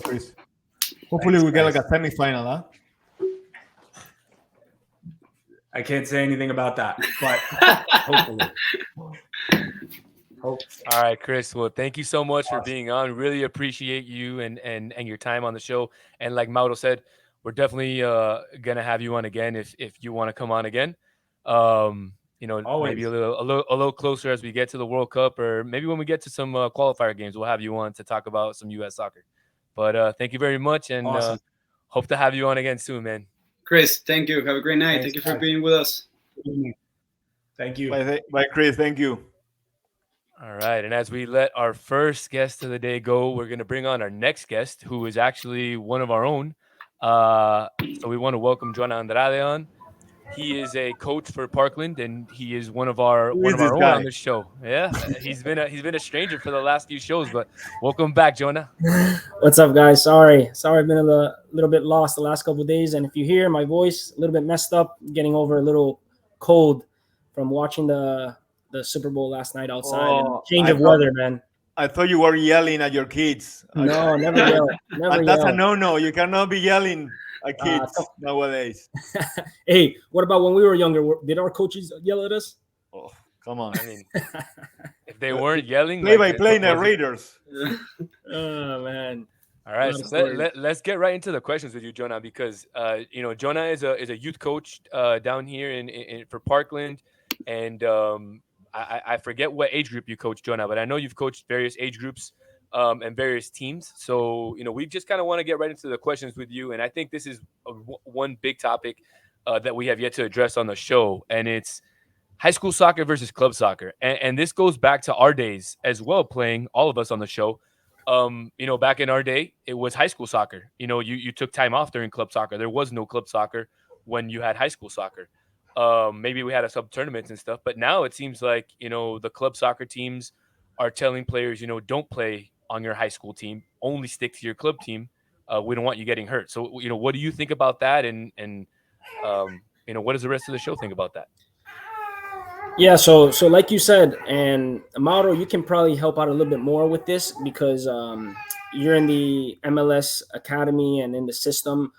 [SPEAKER 2] Chris. Hopefully we get like a semi-final, huh?
[SPEAKER 5] I can't say anything about that, but hopefully.
[SPEAKER 1] All right, Chris. Well, thank you so much for being on. Really appreciate you and your time on the show. And like Mauro said, we're definitely gonna have you on again if you want to come on again.
[SPEAKER 5] Always.
[SPEAKER 1] Maybe a little closer as we get to the World Cup, or maybe when we get to some qualifier games, we'll have you on to talk about some U.S. soccer. But thank you very much, and
[SPEAKER 5] Awesome.
[SPEAKER 1] hope to have you on again soon, man.
[SPEAKER 4] Chris, thank you. Have a great night.
[SPEAKER 5] Thanks,
[SPEAKER 4] Thank you for
[SPEAKER 5] guys.
[SPEAKER 4] being with us.
[SPEAKER 5] Thank you.
[SPEAKER 2] Bye, Chris. Thank you.
[SPEAKER 1] All right. And as we let our first guest of the day go, we're going to bring on our next guest, who is actually one of our own. So we want to welcome Jonah Andrade on. He is a coach for Parkland, and he is one of our
[SPEAKER 2] Who is this
[SPEAKER 1] own
[SPEAKER 2] guy?
[SPEAKER 1] on this show. Yeah, he's been a stranger for the last few shows, but welcome back, Jonah.
[SPEAKER 6] What's up, guys? Sorry, I've been a little bit lost the last couple of days, and if you hear my voice a little bit messed up, getting over a little cold from watching the Super Bowl last night outside. And change of weather, man.
[SPEAKER 2] I thought you were yelling at your kids.
[SPEAKER 6] No, never yell. Never
[SPEAKER 2] And that's
[SPEAKER 6] yell.
[SPEAKER 2] a no-no. You cannot be yelling at kids nowadays.
[SPEAKER 6] Hey, what about when we were younger? Did our coaches yell at us?
[SPEAKER 2] Oh, come on.
[SPEAKER 1] I mean, if they weren't yelling,
[SPEAKER 2] Play-by-play narrators.
[SPEAKER 6] Oh, man.
[SPEAKER 1] All right, so let's get right into the questions with you, Jonah, because Jonah is a youth coach down here in for Parkland, and I forget what age group you coach, Jonah, but I know you've coached various age groups and various teams. So we just kind of want to get right into the questions with you, and I think this is one big topic that we have yet to address on the show, and it's high school soccer versus club soccer, and this goes back to our days as well, playing all of us on the show. Back in our day, it was high school soccer. You took time off during club soccer. There was no club soccer when you had high school soccer. Maybe we had a sub tournaments and stuff, but now it seems like the club soccer teams are telling players, don't play on your high school team, only stick to your club team. We don't want you getting hurt. So what do you think about that? And what does the rest of the show think about that?
[SPEAKER 6] Yeah, so like you said, and Mauro, you can probably help out a little bit more with this because you're in the MLS academy and in the system.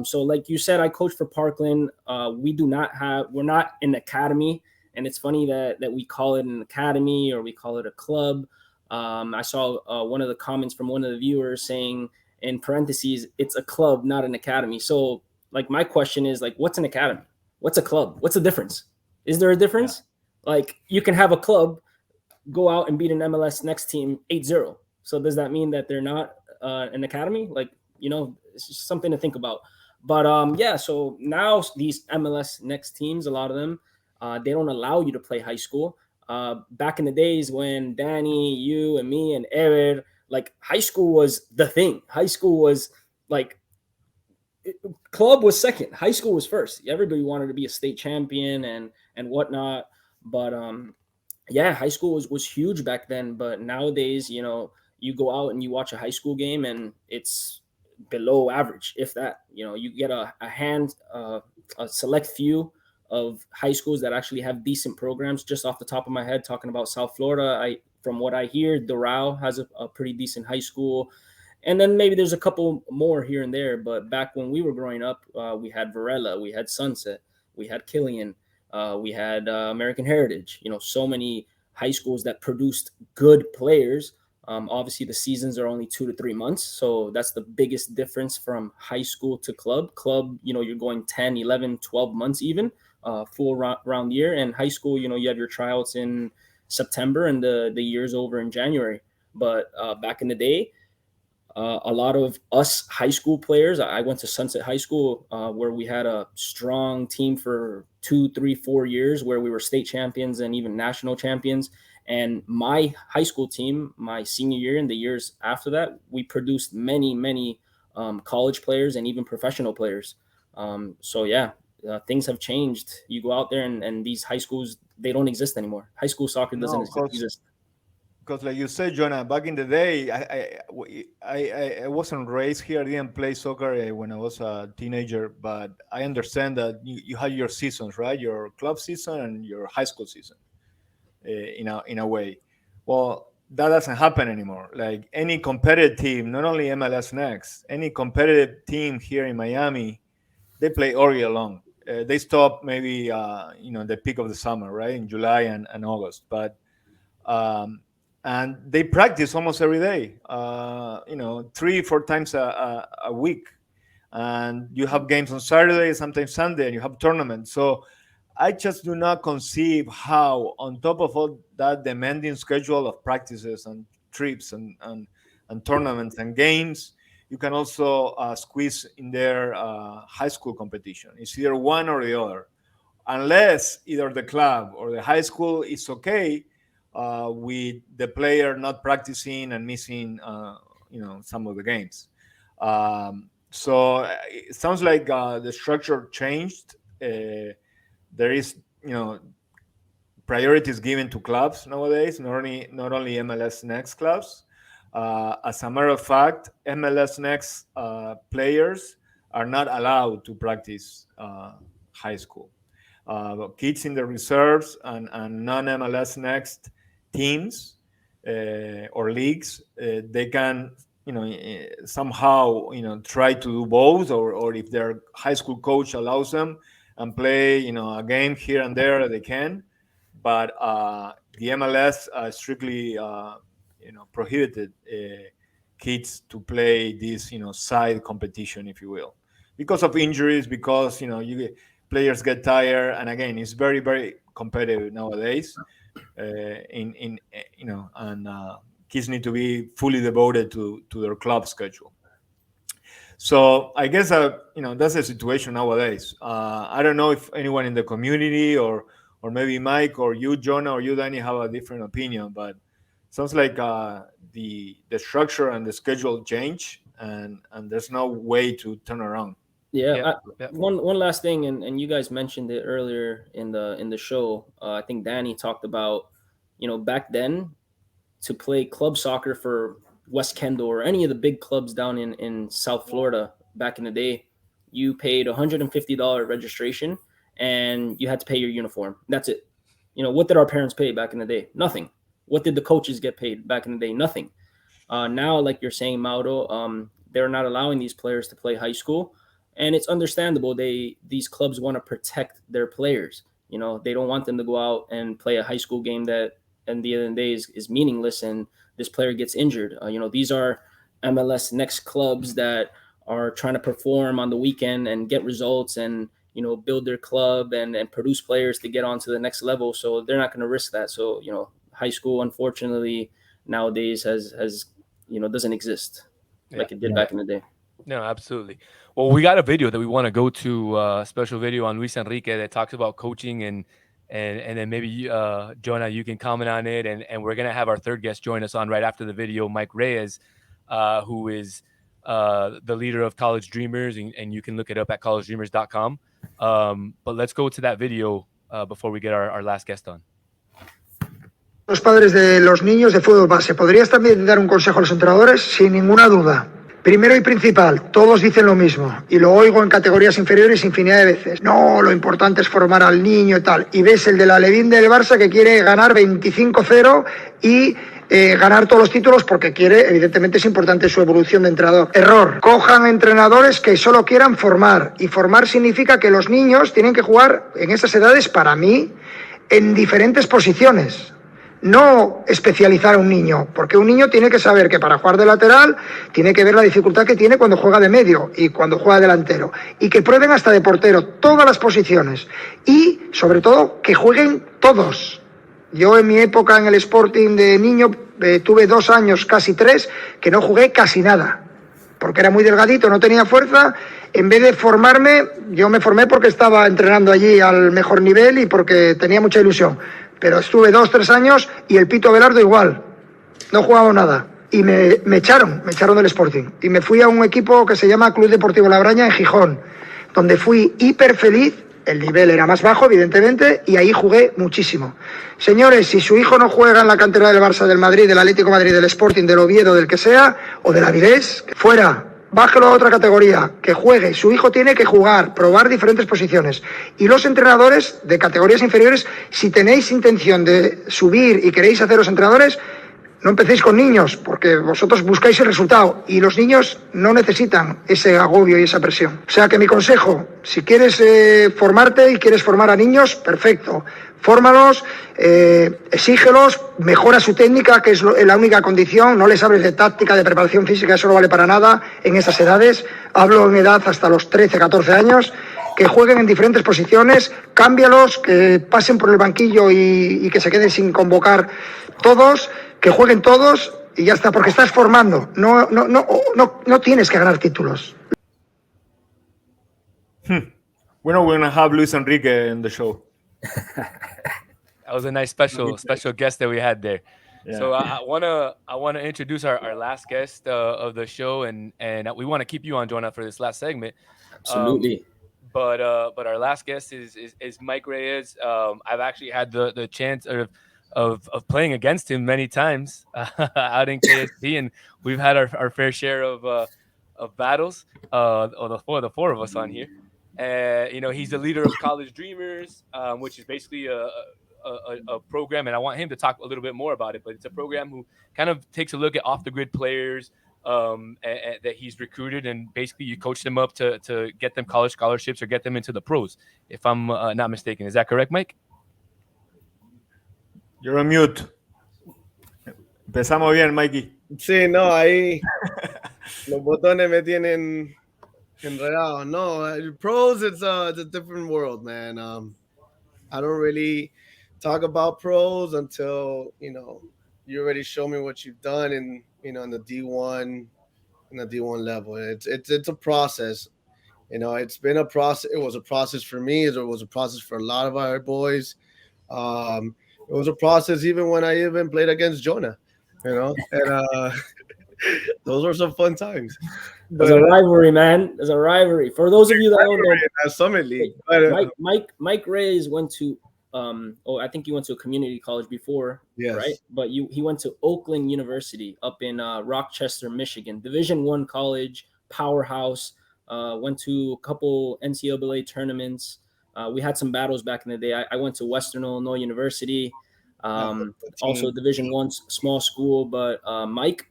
[SPEAKER 6] So like you said, I coach for Parkland. We're not an academy, and it's funny that we call it an academy or we call it a club. I saw one of the comments from one of the viewers saying in parentheses, it's a club, not an academy. So like my question is like, what's an academy? What's a club? What's the difference? Is there a difference? Yeah. Like you can have a club go out and beat an MLS next team 8-0. So does that mean that they're not an academy? Like, it's just something to think about. But so now these MLS next teams, a lot of them, they don't allow you to play high school. Back in the days when Danny, you and me and Ever, like high school was the thing. High school was like, club was second. High school was first. Everybody wanted to be a state champion and whatnot. But high school was huge back then. But nowadays, you go out and you watch a high school game and it's below average, if that. You get a select few of high schools that actually have decent programs. Just off the top of my head, talking about South Florida, from what I hear, Doral has a pretty decent high school. And then maybe there's a couple more here and there. But back when we were growing up, we had Varela, we had Sunset, we had Killian, we had American Heritage. So many high schools that produced good players. Obviously, the seasons are only 2 to 3 months. So that's the biggest difference from high school to club. Club, you're going 10, 11, 12 months even, full round year. And high school, you have your tryouts in September and the year's over in January. But back in the day, a lot of us high school players, I went to Sunset High School where we had a strong team for 2, 3, 4 years where we were state champions and even national champions. And my high school team, my senior year and the years after that, we produced many, many college players and even professional players. Things have changed. You go out there and these high schools, they don't exist anymore. High school soccer doesn't exist.
[SPEAKER 2] because like you said, Jonah, back in the day, I wasn't raised here. I didn't play soccer when I was a teenager, but I understand that you had your seasons, right? Your club season and your high school season, in a way. Well, that doesn't happen anymore. Like any competitive team, not only MLS Next, any competitive team here in Miami, they play all year long. They stop maybe the peak of the summer, right, in July and August, but and they practice almost every day. 3-4 times a week, and you have games on Saturday, sometimes Sunday, and you have tournaments. So I just do not conceive how, on top of all that demanding schedule of practices and trips and tournaments and games, you can also squeeze in their high school competition. It's either one or the other, unless either the club or the high school is okay with the player not practicing and missing, some of the games. So it sounds like the structure changed. There is, priorities given to clubs nowadays, not only MLS Next clubs. As a matter of fact, MLS Next players are not allowed to practice high school. Kids in the reserves and non-MLS Next teams or leagues, they can, somehow, try to do both, or if their high school coach allows them and play, a game here and there, they can. But the MLS strictly, prohibited kids to play this, side competition, if you will, because of injuries, because players get tired, and again, it's very, very competitive nowadays. And kids need to be fully devoted to their club schedule. So I guess that's the situation nowadays. I don't know if anyone in the community or maybe Mike or you, Jonah, or you, Danny, have a different opinion, but sounds like the structure and the schedule change, and there's no way to turn around.
[SPEAKER 6] Yeah. One last thing, and you guys mentioned it earlier in the show. I think Danny talked about, back then, to play club soccer for West Kendall or any of the big clubs down in South Florida back in the day, you paid $150 registration and you had to pay your uniform. That's it. What did our parents pay back in the day? Nothing. What did the coaches get paid back in the day? Nothing. Now, like you're saying, Mauro, they're not allowing these players to play high school. And it's understandable. These clubs want to protect their players. They don't want them to go out and play a high school game that, at the end of the day, is meaningless, and this player gets injured. These are MLS Next clubs that are trying to perform on the weekend and get results and, build their club and produce players to get on to the next level. So they're not going to risk that. So, high school, unfortunately, nowadays has doesn't exist like it did back in the day.
[SPEAKER 1] No, absolutely. Well, we got a video that we want to go to, a special video on Luis Enrique that talks about coaching, and then maybe Jonah, you can comment on it, and we're gonna have our third guest join us on right after the video, Mike Reyes, who is the leader of College Dreamers, and you can look it up at collegedreamers.com. But let's go to that video before we get our last guest on.
[SPEAKER 7] Los padres de los niños de fútbol base, ¿podrías también dar un consejo a los entrenadores? Sin ninguna duda. Primero y principal, todos dicen lo mismo, y lo oigo en categorías inferiores infinidad de veces. No, lo importante es formar al niño y tal. Y ves el de la Alevín del Barça que quiere ganar 25-0 y ganar todos los títulos porque quiere, evidentemente es importante su evolución de entrenador. Error. Cojan entrenadores que solo quieran formar. Y formar significa que los niños tienen que jugar en esas edades, para mí, en diferentes posiciones. No especializar a un niño, porque un niño tiene que saber que para jugar de lateral tiene que ver la dificultad que tiene cuando juega de medio y cuando juega delantero, y que prueben hasta de portero todas las posiciones y sobre todo que jueguen todos. Yo en mi época en el Sporting de niño tuve 2 años, casi 3, que no jugué casi nada, porque era muy delgadito, no tenía fuerza. En vez de formarme, yo me formé porque estaba entrenando allí al mejor nivel y porque tenía mucha ilusión. Pero estuve 2-3 años y el Pito Abelardo igual, no jugaba nada. Y me echaron del Sporting. Y me fui a un equipo que se llama Club Deportivo La Braña en Gijón, donde fui hiper feliz, El nivel era más bajo, evidentemente, y ahí jugué muchísimo. Señores, si su hijo no juega en la cantera del Barça, del Madrid, del Atlético de Madrid, del Sporting, del Oviedo, del que sea, o del Avilés, fuera, bájelo a otra categoría, que juegue. Su hijo tiene que jugar, probar diferentes posiciones. Y los entrenadores de categorías inferiores, si tenéis intención de subir y queréis haceros entrenadores, no empecéis con niños, porque vosotros buscáis el resultado y los niños no necesitan ese agobio y esa presión. O sea que mi consejo, si quieres formarte y quieres formar a niños, perfecto. Fórmalos, exígelos, mejora su técnica, que es la única condición. No les hables de táctica, de preparación física, eso no vale para nada en esas edades. Hablo en edad hasta los 13, 14 años. Que jueguen en diferentes posiciones, cámbialos, que pasen por el banquillo y que se queden sin convocar todos, que jueguen todos y ya está, porque estás formando, no tienes que ganar títulos.
[SPEAKER 2] When are we gonna have Luis Enrique in the show?
[SPEAKER 1] That was a nice special guest that we had there.
[SPEAKER 2] Yeah.
[SPEAKER 1] So I wanna introduce our last guest of the show, and we want to keep you on, Jonah, for this last segment.
[SPEAKER 6] Absolutely.
[SPEAKER 1] But our last guest is Mike Reyes. I've actually had the chance of playing against him many times out in KSP, and we've had our fair share of battles. Or the four of us on here. He's the leader of College Dreamers, which is basically a program, and I want him to talk a little bit more about it. But it's a program who kind of takes a look at off the grid players that he's recruited, and basically you coach them up to get them college scholarships or get them into the pros, if I'm not mistaken. Is that correct, Mike?
[SPEAKER 2] You're on mute. Empezamos bien, Mikey.
[SPEAKER 8] Sí, no, ahí los botones me tienen enredado. No, pros, it's a different world, man. I don't really talk about pros until you already show me what you've done in in the D1 level. It's a process. It's been a process. It was a process for me. It was a process for a lot of our boys. It was a process even when I even played against Jonah. And those were some fun times.
[SPEAKER 6] There's a rivalry, man. There's a rivalry. For those of you that don't know,
[SPEAKER 8] that Summit League.
[SPEAKER 6] Mike Reyes went to I think he went to a community college before,
[SPEAKER 8] Yes.
[SPEAKER 6] right? But he went to Oakland University up in Rochester, Michigan, Division I college, powerhouse. Went to a couple NCAA tournaments. We had some battles back in the day. I went to Western Illinois University, also Division I small school. But Mike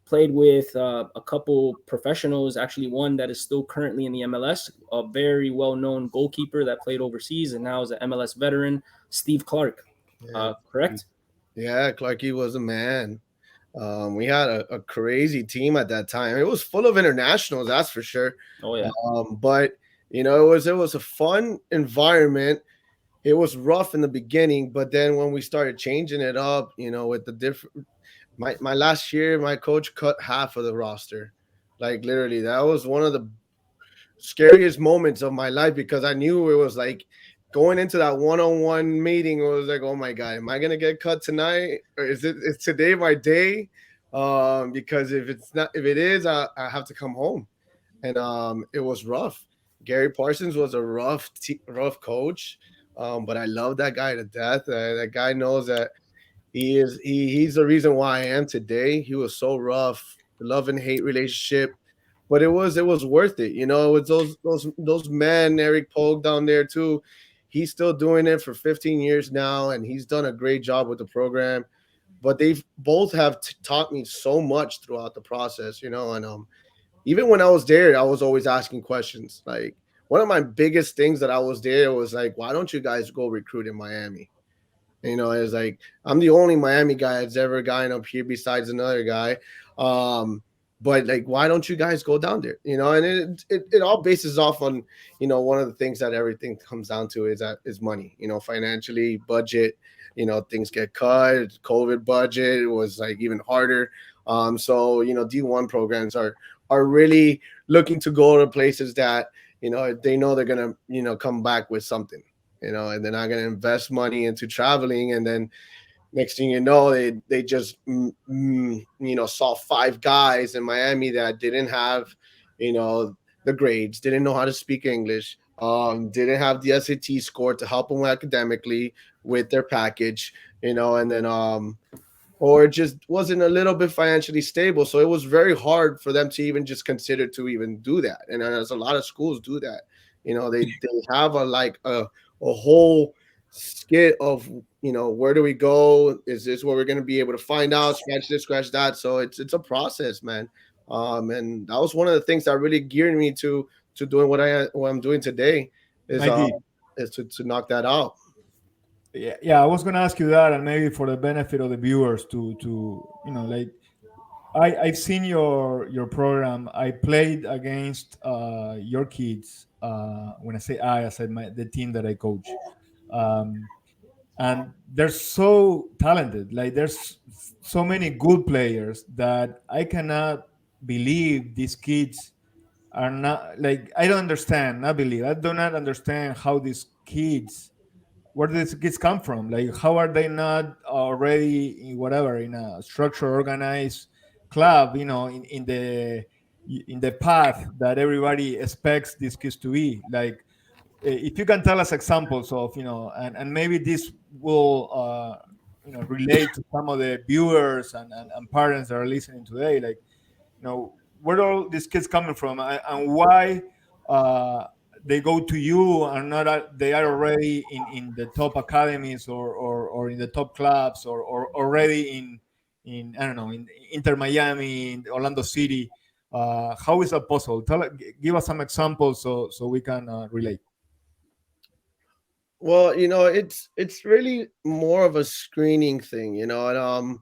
[SPEAKER 6] played with a couple professionals, actually one that is still currently in the MLS, a very well-known goalkeeper that played overseas and now is an MLS veteran, Steve Clark. Correct?
[SPEAKER 8] Yeah, Clarky was a man. We had a crazy team at that time. It was full of internationals, that's for sure.
[SPEAKER 6] Oh yeah.
[SPEAKER 8] But it was a fun environment. It was rough in the beginning, but then when we started changing it up, with the different. My last year, my coach cut half of the roster. Like literally, that was one of the scariest moments of my life because I knew it was like going into that one-on-one meeting. It was like, oh my God, am I gonna get cut tonight? Or is today my day? Because if it is, I have to come home. And it was rough. Gary Parsons was a rough coach, but I love that guy to death. That guy knows that. He's the reason why I am today. He was so rough, love and hate relationship, but it was worth it. With those men, Eric Pogue down there too. He's still doing it for 15 years now, and he's done a great job with the program. But they've both have taught me so much throughout the process, And even when I was there, I was always asking questions. Like one of my biggest things that I was there was like, why don't you guys go recruit in Miami? It's like I'm the only Miami guy that's ever gotten up here besides another guy. But like, why don't you guys go down there? And it all bases off on, one of the things that everything comes down to is money, financially, budget, things get cut, COVID budget was like even harder. So, D1 programs are really looking to go to places that, they know they're going to, come back with something. And they're not going to invest money into traveling. And then next thing you know, they just, saw 5 guys in Miami that didn't have, the grades, didn't know how to speak English, didn't have the SAT score to help them academically with their package, and then or just wasn't a little bit financially stable. So it was very hard for them to even just consider to even do that. And as a lot of schools do that, they have a whole skit of, where do we go? Is this where we're going to be able to find out? Scratch this, scratch that. So it's a process, man. And that was one of the things that really geared me to doing what I'm doing today is
[SPEAKER 2] Mikey,
[SPEAKER 8] to knock that out.
[SPEAKER 2] yeah, I was gonna ask you that, and maybe for the benefit of the viewers, like I've seen your program. I played against your kids. When I say I said the team that I coach, um, and they're so talented. Like there's so many good players that I cannot believe these kids are not like I don't understand. Not believe. I do not understand how these kids where do these kids come from? Like, how are they not already in whatever in a structure organized club? In the path that everybody expects these kids to be. Like, if you can tell us examples of and maybe this will relate to some of the viewers and parents that are listening today. Like, where are all these kids coming from, and why uh, they go to you and not they are already in the top academies or in the top clubs or already in I don't know in Inter Miami, in Orlando City. How is that possible? Give us some examples so we can relate.
[SPEAKER 8] Well, it's really more of a screening thing, and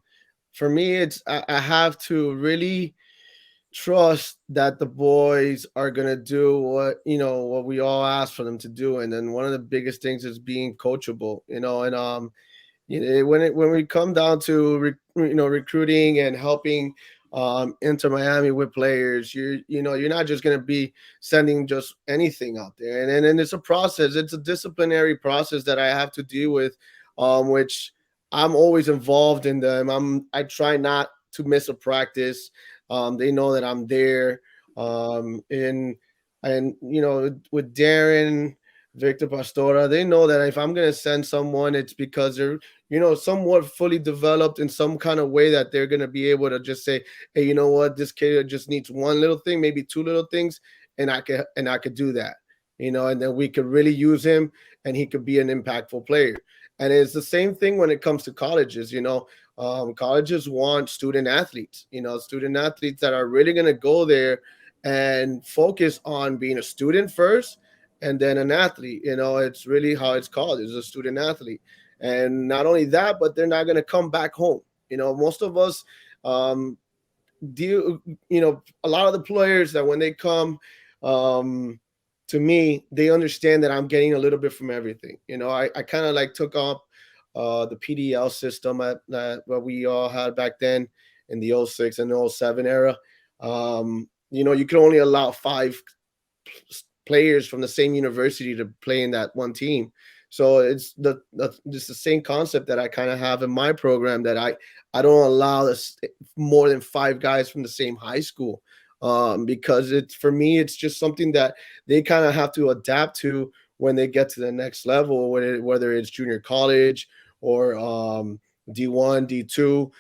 [SPEAKER 8] for me, I have to really trust that the boys are gonna do what we all ask for them to do, and then one of the biggest things is being coachable, and when we come down to recruiting and helping Inter Miami with players, you're not just going to be sending just anything out there, and it's a process. It's a disciplinary process that I have to deal with, which I'm always involved in them. I try not to miss a practice. They know that I'm there, and with Darren, Victor Pastora, they know that if I'm gonna send someone, it's because they're somewhat fully developed in some kind of way that they're gonna be able to just say, hey, you know what, this kid just needs one little thing, maybe two little things, and I could do that, and then we could really use him, and he could be an impactful player. And it's the same thing when it comes to colleges. Colleges want student athletes. Student athletes that are really gonna go there and focus on being a student first and then an athlete. It's really how it's called, is a student athlete. And not only that, but they're not going to come back home. Most of us um, do. A lot of the players that when they come um, to me, they understand that I'm getting a little bit from everything. I kind of like took up the PDL system that what we all had back then in the '06 and the '07 era. You could only allow 5 players from the same university to play in that one team. So it's just the same concept that I kind of have in my program, that I don't allow this more than 5 guys from the same high school, because it's, for me, it's just something that they kind of have to adapt to when they get to the next level, whether it's junior college or D1, D2.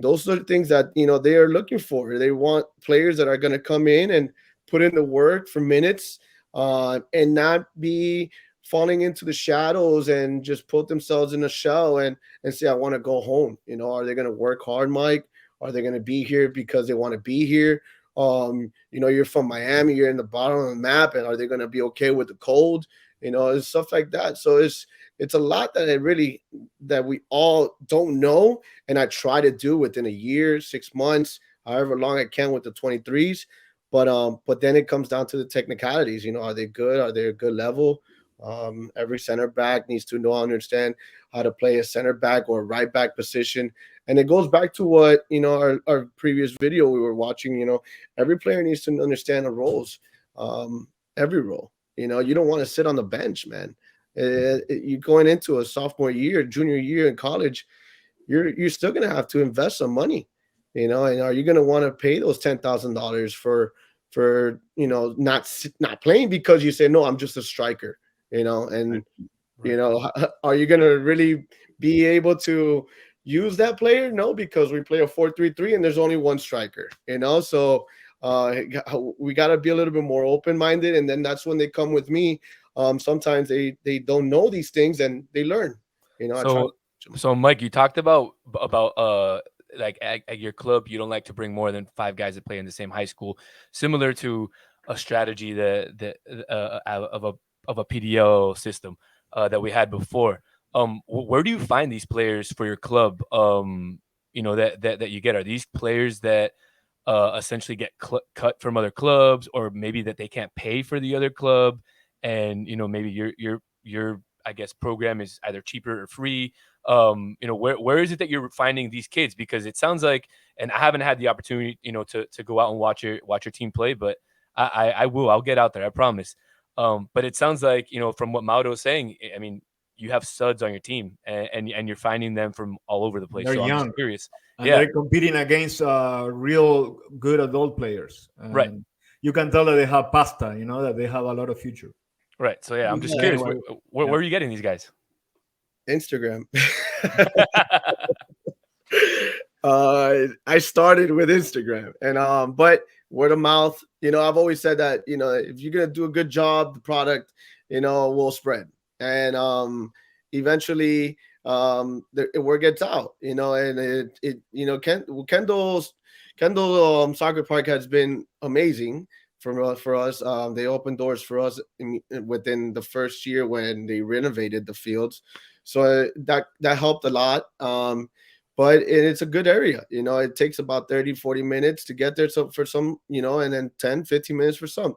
[SPEAKER 8] Those are the things that they are looking for. They want players that are going to come in and put in the work for minutes, and not be falling into the shadows and just put themselves in a shell and say, I want to go home. Are they going to work hard, Mike? Are they going to be here because they want to be here? You're from Miami, you're in the bottom of the map, and are they going to be okay with the cold? And stuff like that. So it's a lot that we all don't know, and I try to do within a year, 6 months, however long I can with the 23s. But then it comes down to the technicalities. Are they good? Are they a good level? Every center back needs to understand how to play a center back or right back position. And it goes back to what, our previous video we were watching. Every player needs to understand the roles, every role. You don't want to sit on the bench, man. You're going into a sophomore year, junior year in college, you're still going to have to invest some money, and are you going to want to pay those $10,000 for not playing because you say no, I'm just a striker, and are you gonna really be able to use that player? No, because we play a 4-3-3 and there's only one striker, so we got to be a little bit more open-minded, and then that's when they come with me. Sometimes they don't know these things and they learn. I try.
[SPEAKER 1] So Mike, you talked about like at your club, you don't like to bring more than 5 guys that play in the same high school, similar to a strategy that of a PDL system that we had before. Where do you find these players for your club? That you get, are these players that essentially get cut from other clubs, or maybe that they can't pay for the other club, and maybe your I guess program is either cheaper or free. Where is it that you're finding these kids? Because it sounds like, and I haven't had the opportunity to go out and watch your team play, but I'll get out there, I promise. But it sounds like, from what Mauro is saying, I mean, you have studs on your team, and you're finding them from all over the place.
[SPEAKER 2] They're
[SPEAKER 1] so
[SPEAKER 2] young.
[SPEAKER 1] I'm just curious.
[SPEAKER 2] And
[SPEAKER 1] Yeah,
[SPEAKER 2] they're competing against real good adult players. And
[SPEAKER 1] right.
[SPEAKER 2] you can tell that they have pasta, that they have a lot of future.
[SPEAKER 1] Right. So yeah, I'm just
[SPEAKER 8] Yeah.
[SPEAKER 1] curious.
[SPEAKER 2] Anyway,
[SPEAKER 1] Where are you getting these guys?
[SPEAKER 8] Instagram. I started with Instagram, and but word of mouth. I've always said that if you're gonna do a good job, the product will spread, and eventually the word gets out. And Kendall Soccer Park has been amazing for us. They opened doors for us within the first year when they renovated the fields, so that helped a lot. But it's a good area. It takes about 30-40 minutes to get there, so for some, and then 10-15 minutes for some.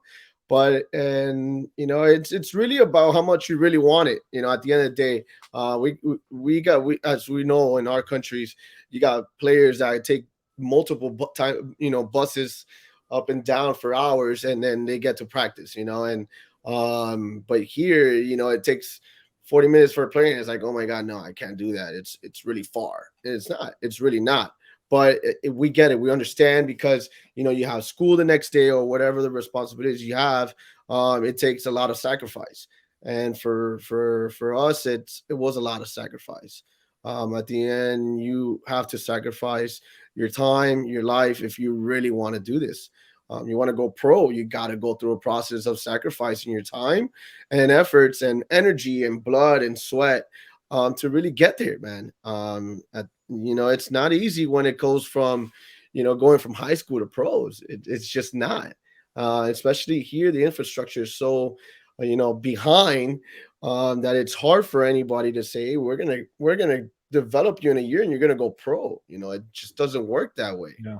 [SPEAKER 8] But it's really about how much you really want it. At the end of the day, we as we know, in our countries, you got players that take multiple buses up and down for hours, and then they get to practice. And but here, it takes 40 minutes for a player, and it's like, oh my God, no, I can't do that. It's really far. And it's not. It's really not. But we get it. We understand, because you have school the next day or whatever the responsibilities you have. It takes a lot of sacrifice, and for us, it was a lot of sacrifice. At the end, you have to sacrifice your time, your life, if you really want to do this. You want to go pro, you got to go through a process of sacrificing your time and efforts and energy and blood and sweat to really get there, man. It's not easy when it goes from, going from high school to pros. It's just not. Especially here, the infrastructure is so, behind, that it's hard for anybody to say, hey, we're gonna develop you in a year and you're gonna go pro. It just doesn't work that way.
[SPEAKER 2] Yeah.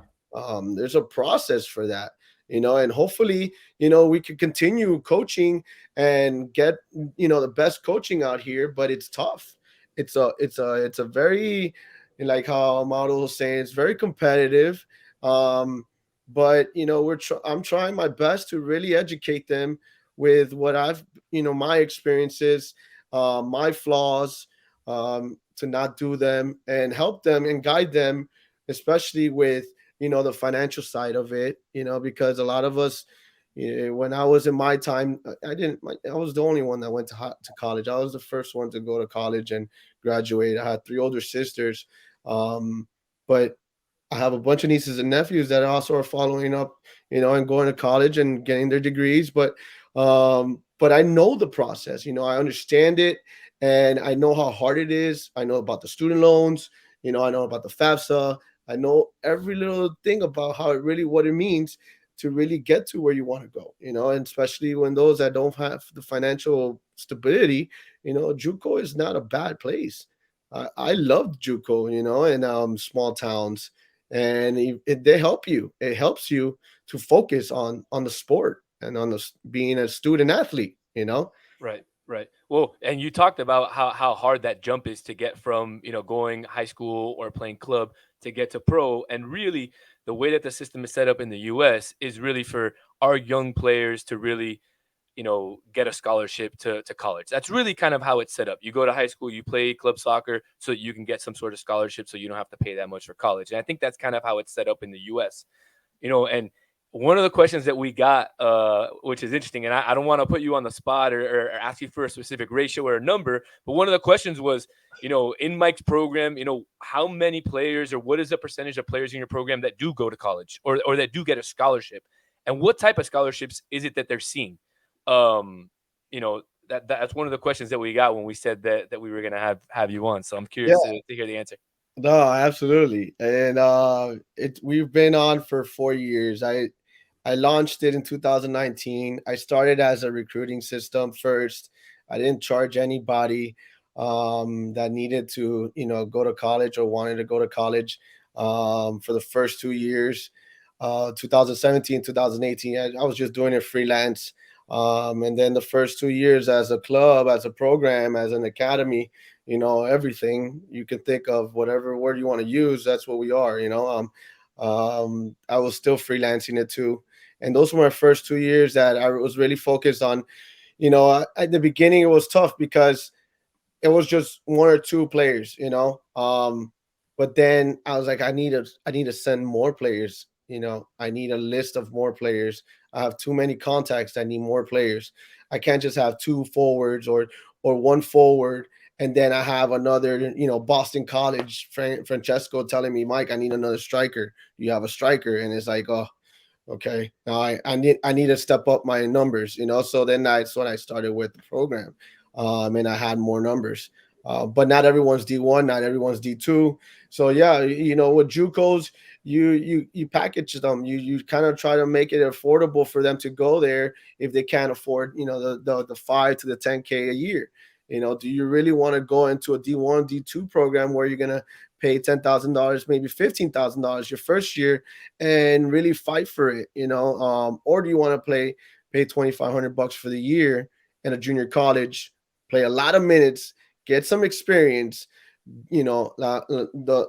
[SPEAKER 8] There's a process for that, and hopefully, we could continue coaching and get, the best coaching out here, but it's tough. It's a very, like how Mauro was saying, it's very competitive. But I'm trying my best to really educate them with what I've, my experiences, my flaws, to not do them, and help them and guide them, especially with the financial side of it, because a lot of us, when I was in my time, I was the only one that went to college. I was the first one to go to college and graduate. I had 3 older sisters, but I have a bunch of nieces and nephews that also are following up, and going to college and getting their degrees. But I know the process, I understand it, and I know how hard it is. I know about the student loans, I know about the FAFSA. I know every little thing about what it means to really get to where you want to go, and especially when those that don't have the financial stability, JUCO is not a bad place. I loved JUCO, in small towns, and they help you. It helps you to focus on the sport and on being a student athlete.
[SPEAKER 1] Right, right. Well, and you talked about how hard that jump is to get from, going high school or playing club to get to pro. And really, the way that the system is set up in the US is really for our young players to really, get a scholarship to college. That's really kind of how it's set up. You go to high school, you play club soccer so that you can get some sort of scholarship so you don't have to pay that much for college. And I think that's kind of how it's set up in the US. And one of the questions that we got, which is interesting, and I don't want to put you on the spot or ask you for a specific ratio or a number, but one of the questions was, in Mike's program, how many players or what is the percentage of players in your program that do go to college or that do get a scholarship, and what type of scholarships is it that they're seeing? Um, that's one of the questions that we got when we said that we were gonna have you on. So I'm
[SPEAKER 8] Yeah,
[SPEAKER 1] curious to hear the answer.
[SPEAKER 8] no, absolutely. And we've been on for 4 years. I launched it in 2019. I started as a recruiting system first. I didn't charge anybody that needed to, go to college or wanted to go to college for the first 2 years. 2017, 2018, I was just doing it freelance. And then the first 2 years as a club, as a program, as an academy, everything you can think of, whatever word you want to use, that's what we are. I was still freelancing it too, and those were my first 2 years that I was really focused on. At the beginning it was tough because it was just one or two players, but then I was like, I need to send more players. I need a list of more players. I have too many contacts. I need more players. I can't just have two forwards or one forward, and then I have another, Boston College Francesco telling me, Mike, I need another striker. You have a striker, and it's like, oh, okay, now I need to step up my numbers. So then that's when I started with the program, and I had more numbers. But not everyone's D1, not everyone's D2. So yeah, with JUCOs, you package them. You kind of try to make it affordable for them to go there if they can't afford, the 5 to the 10K a year. Do you really want to go into a D1, D2 program where you're gonna pay $10,000, maybe $15,000 your first year, and really fight for it? Or do you want to pay $2,500 for the year in a junior college, play a lot of minutes, get some experience? The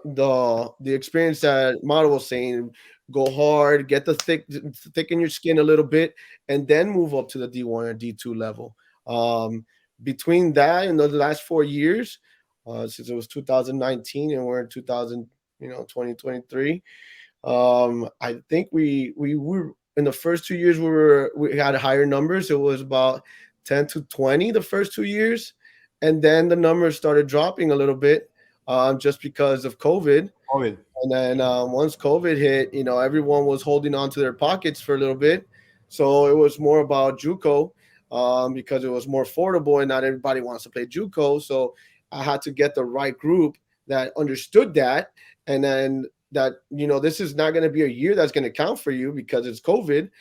[SPEAKER 8] experience that Maro was saying, go hard, get the thicken your skin a little bit, and then move up to the D1 or D2 level. Between that and the last 4 years, since it was 2019 and we're in 2023, I think we were in the first 2 years we had higher numbers. It was about 10 to 20 the first 2 years, and then the numbers started dropping a little bit, just because of COVID.
[SPEAKER 2] COVID.
[SPEAKER 8] And then once COVID hit, everyone was holding on to their pockets for a little bit. So it was more about JUCO, because it was more affordable and not everybody wants to play JUCO. So I had to get the right group that understood that. And then that, this is not going to be a year that's going to count for you because it's COVID.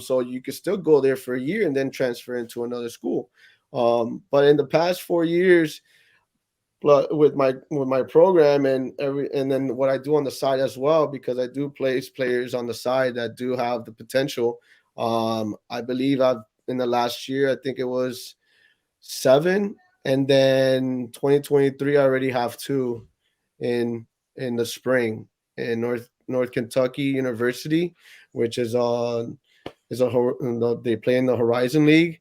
[SPEAKER 8] So you could still go there for a year and then transfer into another school. But in the past 4 years, with my program and then what I do on the side as well, because I do place players on the side that do have the potential. I believe I've in the last year, I think it was 7, and then 2023 I already have 2 in the spring in North Kentucky University, which they play in the Horizon League.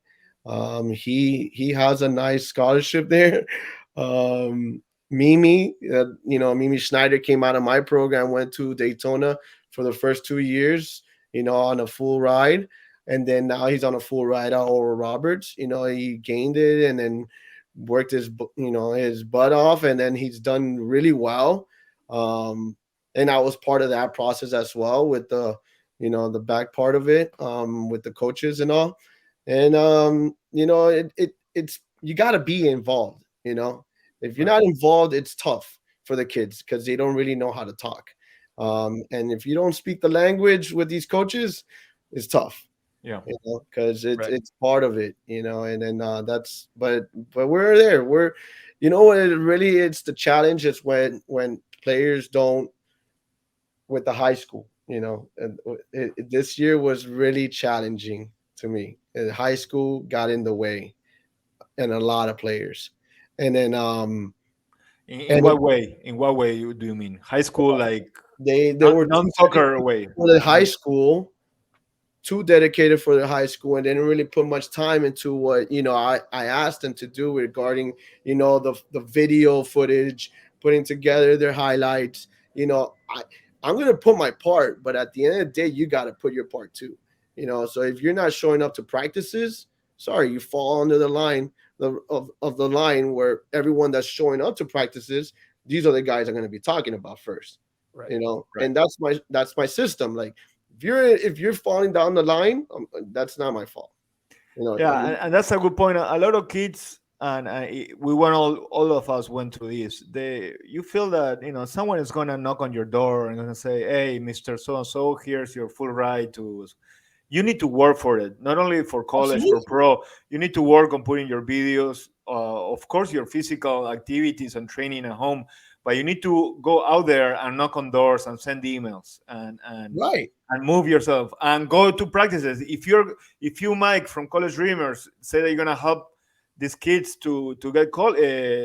[SPEAKER 8] He has a nice scholarship there. Mimi, Mimi Schneider came out of my program, went to Daytona for the first 2 years, on a full ride, and then now he's on a full ride at Oral Roberts. He gained it and then worked his butt off, and then he's done really well. And I was part of that process as well with the back part of it, with the coaches and all. And it's you got to be involved. If you're not involved, it's tough for the kids because they don't really know how to talk. And if you don't speak the language with these coaches, it's tough.
[SPEAKER 2] Yeah.
[SPEAKER 8] Because
[SPEAKER 1] Right.
[SPEAKER 8] it's part of it. And then that's but we're there. What it really it's the challenge is when players don't with the high school. And this year was really challenging to me. And high school got in the way, and a lot of players. And then
[SPEAKER 2] In
[SPEAKER 8] and
[SPEAKER 2] what way? In what way do you mean? High school, like
[SPEAKER 8] they were too
[SPEAKER 2] non-soccer way?
[SPEAKER 8] for the high school, too dedicated for the high school, and didn't really put much time into what I asked them to do regarding the video footage, putting together their highlights. I'm gonna put my part, but at the end of the day, you got to put your part too. So if you're not showing up to practices, sorry, you fall under the line of the line where everyone that's showing up to practices, these are the guys I'm going to be talking about first.
[SPEAKER 1] Right.
[SPEAKER 2] Right.
[SPEAKER 8] And that's my system. Like if you're falling down the line, that's not my fault.
[SPEAKER 2] Yeah, and that's a good point. A lot of kids, and we went all of us went through this. You feel that someone is gonna knock on your door and gonna say, "Hey, Mister So and So, here's your full ride to." You need to work for it, not only for college, for
[SPEAKER 8] Absolutely.
[SPEAKER 2] pro. You need to work on putting your videos, of course, your physical activities and training at home, but you need to go out there and knock on doors and send emails
[SPEAKER 8] Right.
[SPEAKER 2] and move yourself and go to practices. If you, Mike, from College Dreamers, say that you're gonna help these kids to get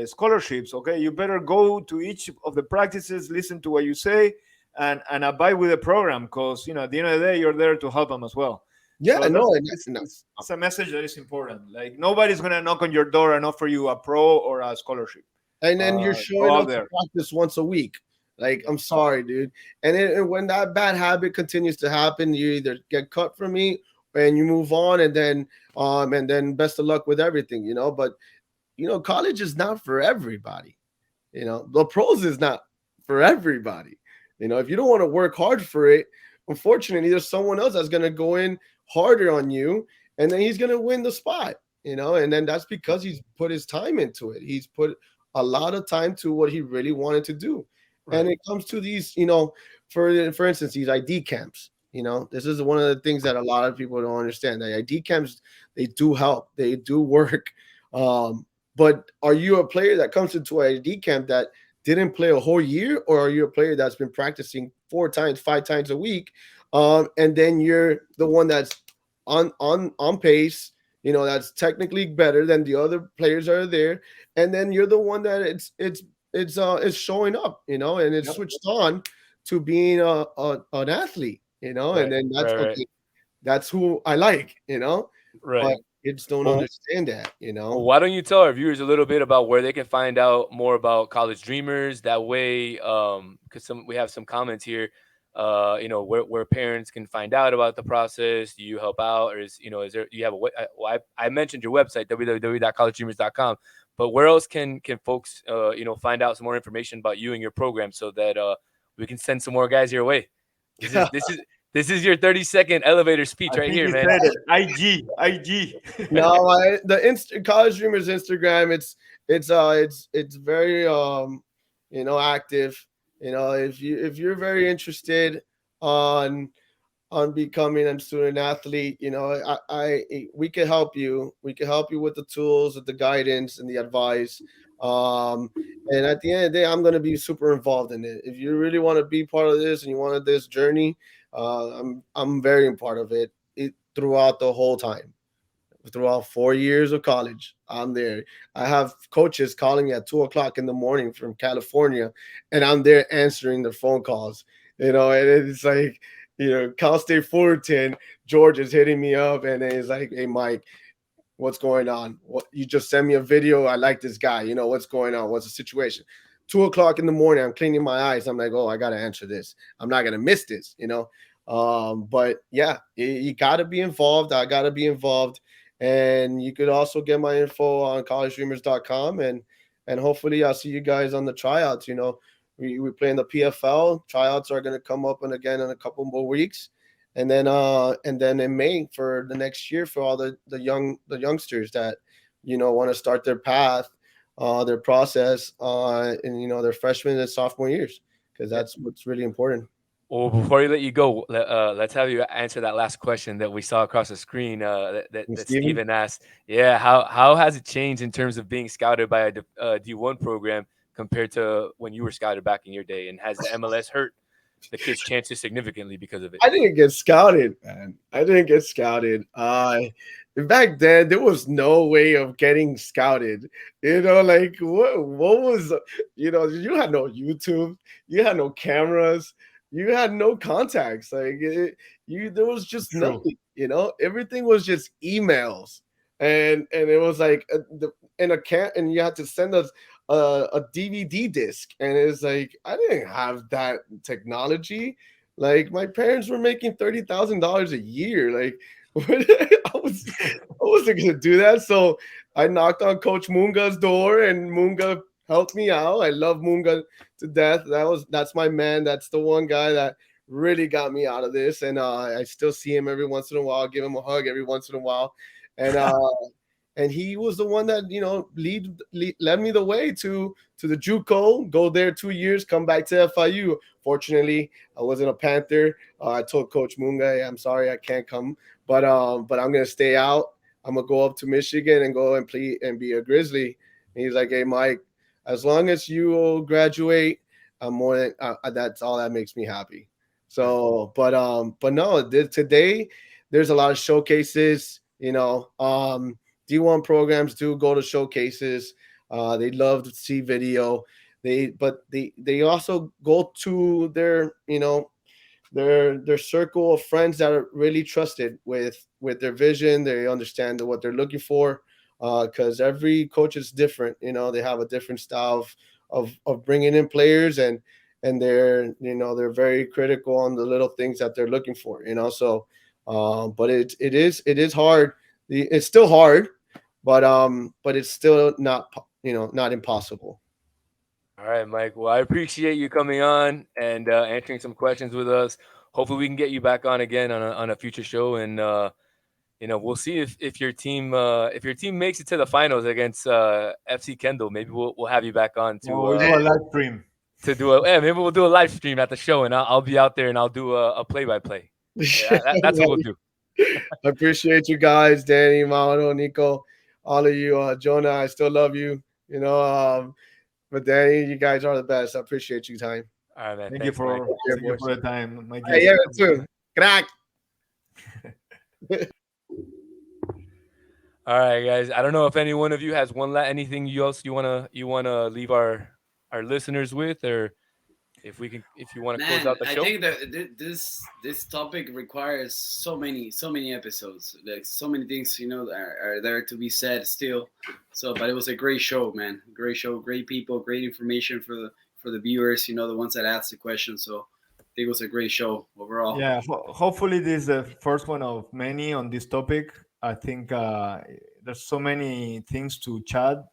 [SPEAKER 2] scholarships, okay, you better go to each of the practices, listen to what you say, and abide with the program, because at the end of the day, you're there to help them as well.
[SPEAKER 8] Yeah,
[SPEAKER 2] So
[SPEAKER 8] no,
[SPEAKER 2] it's a message that is important. Like, nobody's gonna knock on your door and offer you a pro or a scholarship.
[SPEAKER 8] and then you're
[SPEAKER 2] Go
[SPEAKER 8] showing
[SPEAKER 2] out
[SPEAKER 8] up to
[SPEAKER 2] there.
[SPEAKER 8] practice once a week. Like, I'm sorry, dude. And when that bad habit continues to happen, you either get cut from me and you move on, and then best of luck with everything, But college is not for everybody. The pros is not for everybody. If you don't want to work hard for it, unfortunately, there's someone else that's gonna go in harder on you, and then he's gonna win the spot. And then that's because he's put his time into it. He's put a lot of time to what he really wanted to do.
[SPEAKER 1] Right.
[SPEAKER 8] And it comes to these, for instance, these ID camps. This is one of the things that a lot of people don't understand. The ID camps, they do help, they do work. But are you a player that comes into an ID camp that didn't play a whole year, or are you a player that's been practicing 4 times, 5 times a week, and then you're the one that's on pace, that's technically better than the other players that are there, and then you're the one that it's showing up, and it's
[SPEAKER 2] Yep.
[SPEAKER 8] switched on to being an athlete,
[SPEAKER 1] Right.
[SPEAKER 8] and then that's
[SPEAKER 1] Right.
[SPEAKER 8] okay. That's who I like,
[SPEAKER 1] Right.
[SPEAKER 8] but kids don't
[SPEAKER 1] Well,
[SPEAKER 8] understand that,
[SPEAKER 1] Well, why don't you tell our viewers a little bit about where they can find out more about College Dreamers? That way, because we have some comments here, where parents can find out about the process. Do you help out, or is there? You have I mentioned your website, www.collegedreamers.com, but where else can folks find out some more information about you and your program, so that we can send some more guys your way? This is your 30-second elevator speech
[SPEAKER 2] I
[SPEAKER 1] right
[SPEAKER 2] think
[SPEAKER 1] here,
[SPEAKER 2] he
[SPEAKER 1] man.
[SPEAKER 2] said it. IG.
[SPEAKER 8] No, College Dreamers Instagram, it's very active. If you're very interested on becoming a student athlete, we can help you. We can help you with the tools, with the guidance, and the advice. Um, and at the end of the day, I'm going to be super involved in it. If you really want to be part of this and you wanted this journey, I'm very part of it throughout the whole time. Throughout 4 years of college, I'm there. I have coaches calling me at 2 o'clock in the morning from California, and I'm there answering their phone calls. And it's like, Cal State Fullerton, George is hitting me up, and it's like, "Hey, Mike, what's going on? What, you just sent me a video. I like this guy. What's going on? What's the situation?" 2 o'clock in the morning, I'm cleaning my eyes. I'm like, "Oh, I gotta answer this. I'm not gonna miss this." But yeah, you gotta be involved. I gotta be involved. And you could also get my info on collegedreamers.com, and hopefully I'll see you guys on the tryouts. We play in the PFL. Tryouts are gonna come up and again in a couple more weeks. And then in May for the next year for all the youngsters that want to start their path, their process, in their freshman and sophomore years, because that's what's really important.
[SPEAKER 1] Well, before we let you go, let's have you answer that last question that we saw across the screen, that
[SPEAKER 8] Steven?
[SPEAKER 1] Steven asked. Yeah, how has it changed in terms of being scouted by a D1 program compared to when you were scouted back in your day? And has the MLS hurt the kids' chances significantly because of it?
[SPEAKER 8] I didn't get scouted, man. I didn't get scouted. Back then there was no way of getting scouted. Like what was you had no YouTube, you had no cameras, you had no contacts. Like there was just
[SPEAKER 2] True.
[SPEAKER 8] nothing. Everything was just emails, and it was like and you had to send us a DVD disc, and it's like I didn't have that technology. Like my parents were making $30,000 a year. Like I wasn't gonna do that. So I knocked on Coach Munga's door, and Munga helped me out. I love Munga to death. That's my man. That's the one guy that really got me out of this, and I still see him every once in a while. Give him a hug every once in a while, and and he was the one that led me the way to the JUCO. Go there 2 years, come back to FIU. Fortunately, I wasn't a Panther. I told Coach Munga, hey, I'm sorry I can't come, but I'm gonna stay out. I'm gonna go up to Michigan and go and play and be a Grizzly. And he's like, hey Mike, as long as you graduate, I'm more than that's all that makes me happy. So, but no, today there's a lot of showcases. D1 programs do go to showcases. They love to see video. They also go to their circle of friends that are really trusted with their vision. They understand what they're looking for, because every coach is different. They have a different style of bringing in players, and they're very critical on the little things that they're looking for. So, but it is hard. It's still hard, but it's still not impossible.
[SPEAKER 1] All right, Mike. Well, I appreciate you coming on and answering some questions with us. Hopefully, we can get you back on again on a future show, and we'll see if your team makes it to the finals against FC Kendall. Maybe we'll have you back on
[SPEAKER 2] Well, we'll do a live stream.
[SPEAKER 1] to do a maybe we'll do a live stream at the show, and I'll be out there and I'll do a play by play. That's what we'll do.
[SPEAKER 8] I appreciate you guys, Danny, Mauro, Nico, all of you. Jonah, I still love you. But Danny, you guys are the best. I appreciate you, time.
[SPEAKER 1] All right, man.
[SPEAKER 2] Thank
[SPEAKER 1] Thanks,
[SPEAKER 2] you
[SPEAKER 1] Mike.
[SPEAKER 2] for the time, Mike.
[SPEAKER 8] Hey, yeah, too. Crack.
[SPEAKER 1] All right, guys. I don't know if any one of you has anything else you wanna leave our listeners with, or if you want to close
[SPEAKER 4] Man,
[SPEAKER 1] out the
[SPEAKER 4] I
[SPEAKER 1] show.
[SPEAKER 4] think that this topic requires so many episodes. Like so many things, are there to be said still. So, but it was a great show, man. Great show, great people, great information for the viewers. The ones that asked the questions. So, I think it was a great show overall.
[SPEAKER 2] Yeah, hopefully this is the first one of many on this topic. I think there's so many things to chat,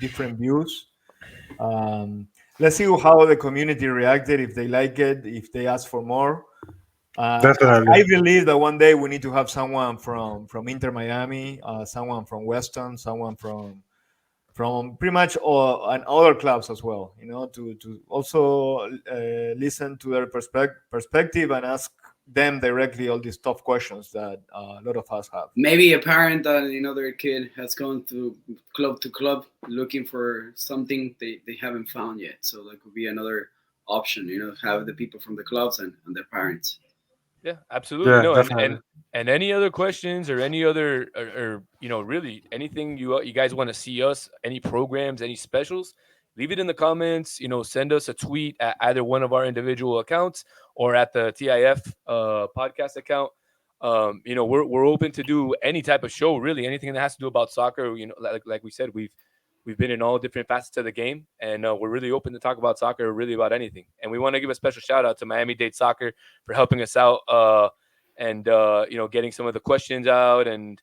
[SPEAKER 2] different views. Let's see how the community reacted, if they like it, if they ask for more.
[SPEAKER 3] Definitely.
[SPEAKER 2] I believe that one day we need to have someone from Inter Miami, someone from Weston, someone from pretty much all and other clubs as well. To also listen to their perspective and ask them directly all these tough questions that a lot of us have.
[SPEAKER 4] Maybe a parent that their kid has gone through club to club looking for something they haven't found yet. So that could be another option. Have the people from the clubs and their parents.
[SPEAKER 1] Yeah, absolutely.
[SPEAKER 3] Yeah,
[SPEAKER 1] No,
[SPEAKER 3] definitely.
[SPEAKER 1] and any other questions or any other or really anything you guys want to see us, any programs, any specials, leave it in the comments. Send us a tweet at either one of our individual accounts or at the TIF podcast account. We're open to do any type of show, really, anything that has to do about soccer. Like we said, we've been in all different facets of the game, and we're really open to talk about soccer, really about anything. And we want to give a special shout out to Miami-Dade Soccer for helping us out, and getting some of the questions out, and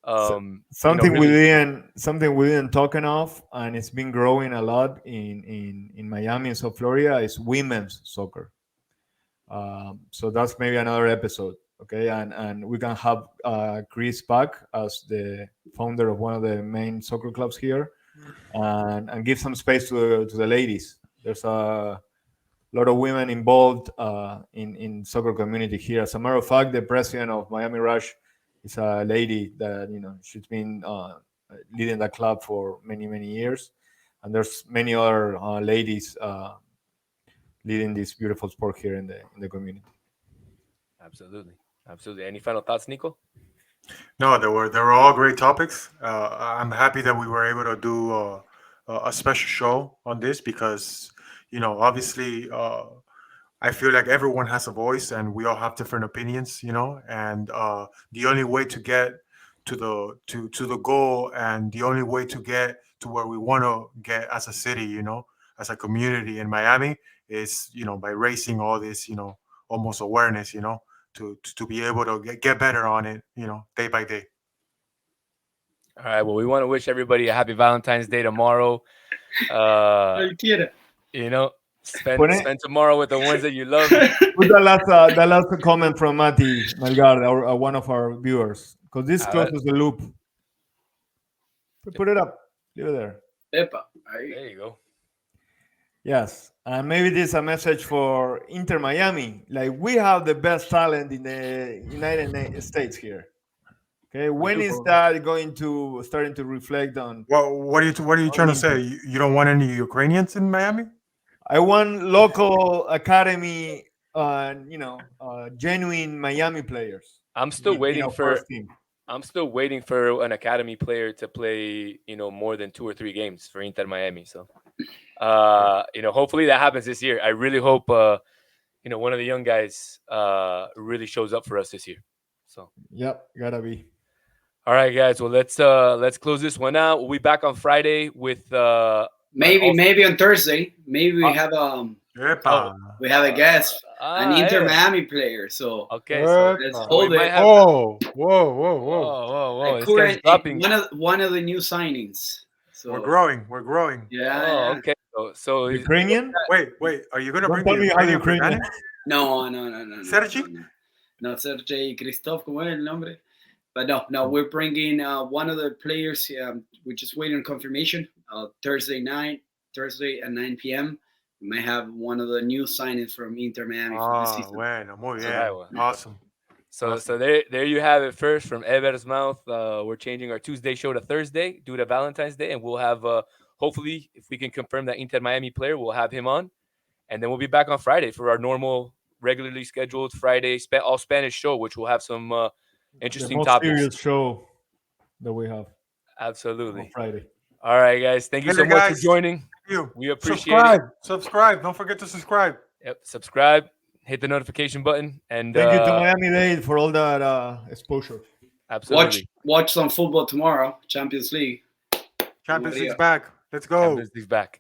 [SPEAKER 2] Something
[SPEAKER 1] really,
[SPEAKER 2] we didn't talk enough, and it's been growing a lot in Miami and South Florida, is women's soccer. So that's maybe another episode, okay? And we can have Chris back as the founder of one of the main soccer clubs here, and give some space to the ladies. There's a lot of women involved in soccer community here. As a matter of fact, the president of Miami Rush is a lady that she's been leading the club for many years, and there's many other ladies leading this beautiful sport here in the community.
[SPEAKER 1] absolutely. Any final thoughts, Nico?
[SPEAKER 3] No, they were all great topics. I'm happy that we were able to do a special show on this because, obviously, I feel like everyone has a voice and we all have different opinions, and the only way to get to the goal, and the only way to get to where we want to get as a city, as a community in Miami, is by raising all this, almost awareness, to be able to get better on it, day by day.
[SPEAKER 1] All right. Well, we want to wish everybody a happy Valentine's Day tomorrow.
[SPEAKER 4] Cualquiera.
[SPEAKER 1] Spend tomorrow with the ones that you love.
[SPEAKER 2] Put the last comment from Mati Melgar, one of our viewers, because this closes the loop. Put it up. Leave it there.
[SPEAKER 4] Epa.
[SPEAKER 1] There you go.
[SPEAKER 2] Yes, and maybe this is a message for Inter Miami. Like, we have the best talent in the United States here. Okay, when is that starting to reflect on?
[SPEAKER 3] Well, what are you trying to say? You don't want any Ukrainians in Miami?
[SPEAKER 2] I want local academy, genuine Miami players.
[SPEAKER 1] I'm still waiting for
[SPEAKER 2] first team.
[SPEAKER 1] I'm still waiting for an academy player to play, more than 2 or 3 games for Inter Miami. So, hopefully that happens this year. I really hope, one of the young guys really shows up for us this year. So,
[SPEAKER 2] yep, gotta be.
[SPEAKER 1] All right, guys. Well, let's close this one out. We'll be back on Friday with
[SPEAKER 4] maybe on Thursday. Maybe we have we have a guest, an Inter Miami player. So
[SPEAKER 1] okay, so
[SPEAKER 4] let's hold it.
[SPEAKER 3] Whoa!
[SPEAKER 1] This guy's dropping.
[SPEAKER 4] One of the new signings. So
[SPEAKER 3] we're growing.
[SPEAKER 4] Yeah.
[SPEAKER 1] Okay. So
[SPEAKER 2] Ukrainian?
[SPEAKER 3] Wait. Are you gonna bring
[SPEAKER 2] the
[SPEAKER 3] Ukrainian?
[SPEAKER 4] No.
[SPEAKER 3] Sergi?
[SPEAKER 4] No, Sergey Christoph, ¿cómo es el nombre? But no, we're bringing one of the players. We're just waiting on confirmation. Thursday at 9 p.m. We might have one of the new signings from Inter Miami for the season.
[SPEAKER 3] Bueno, muy bien. Awesome.
[SPEAKER 1] So there you have it first from Ever's mouth. We're changing our Tuesday show to Thursday due to Valentine's Day, and we'll have hopefully, if we can confirm that Inter Miami player, we'll have him on, and then we'll be back on Friday for our normal, regularly scheduled Friday all Spanish show, which will have some interesting topics.
[SPEAKER 2] Serious show that we have.
[SPEAKER 1] Absolutely.
[SPEAKER 2] On Friday.
[SPEAKER 1] All right, guys. Thank you so much for joining. We appreciate
[SPEAKER 3] it. Subscribe. Don't forget to subscribe.
[SPEAKER 1] Yep. Subscribe. Hit the notification button. And
[SPEAKER 2] thank you to Miami-Dade for all that exposure.
[SPEAKER 1] Absolutely.
[SPEAKER 4] Watch some football tomorrow. Champions League.
[SPEAKER 3] Champions League's back. Let's go.
[SPEAKER 1] Champions League's back.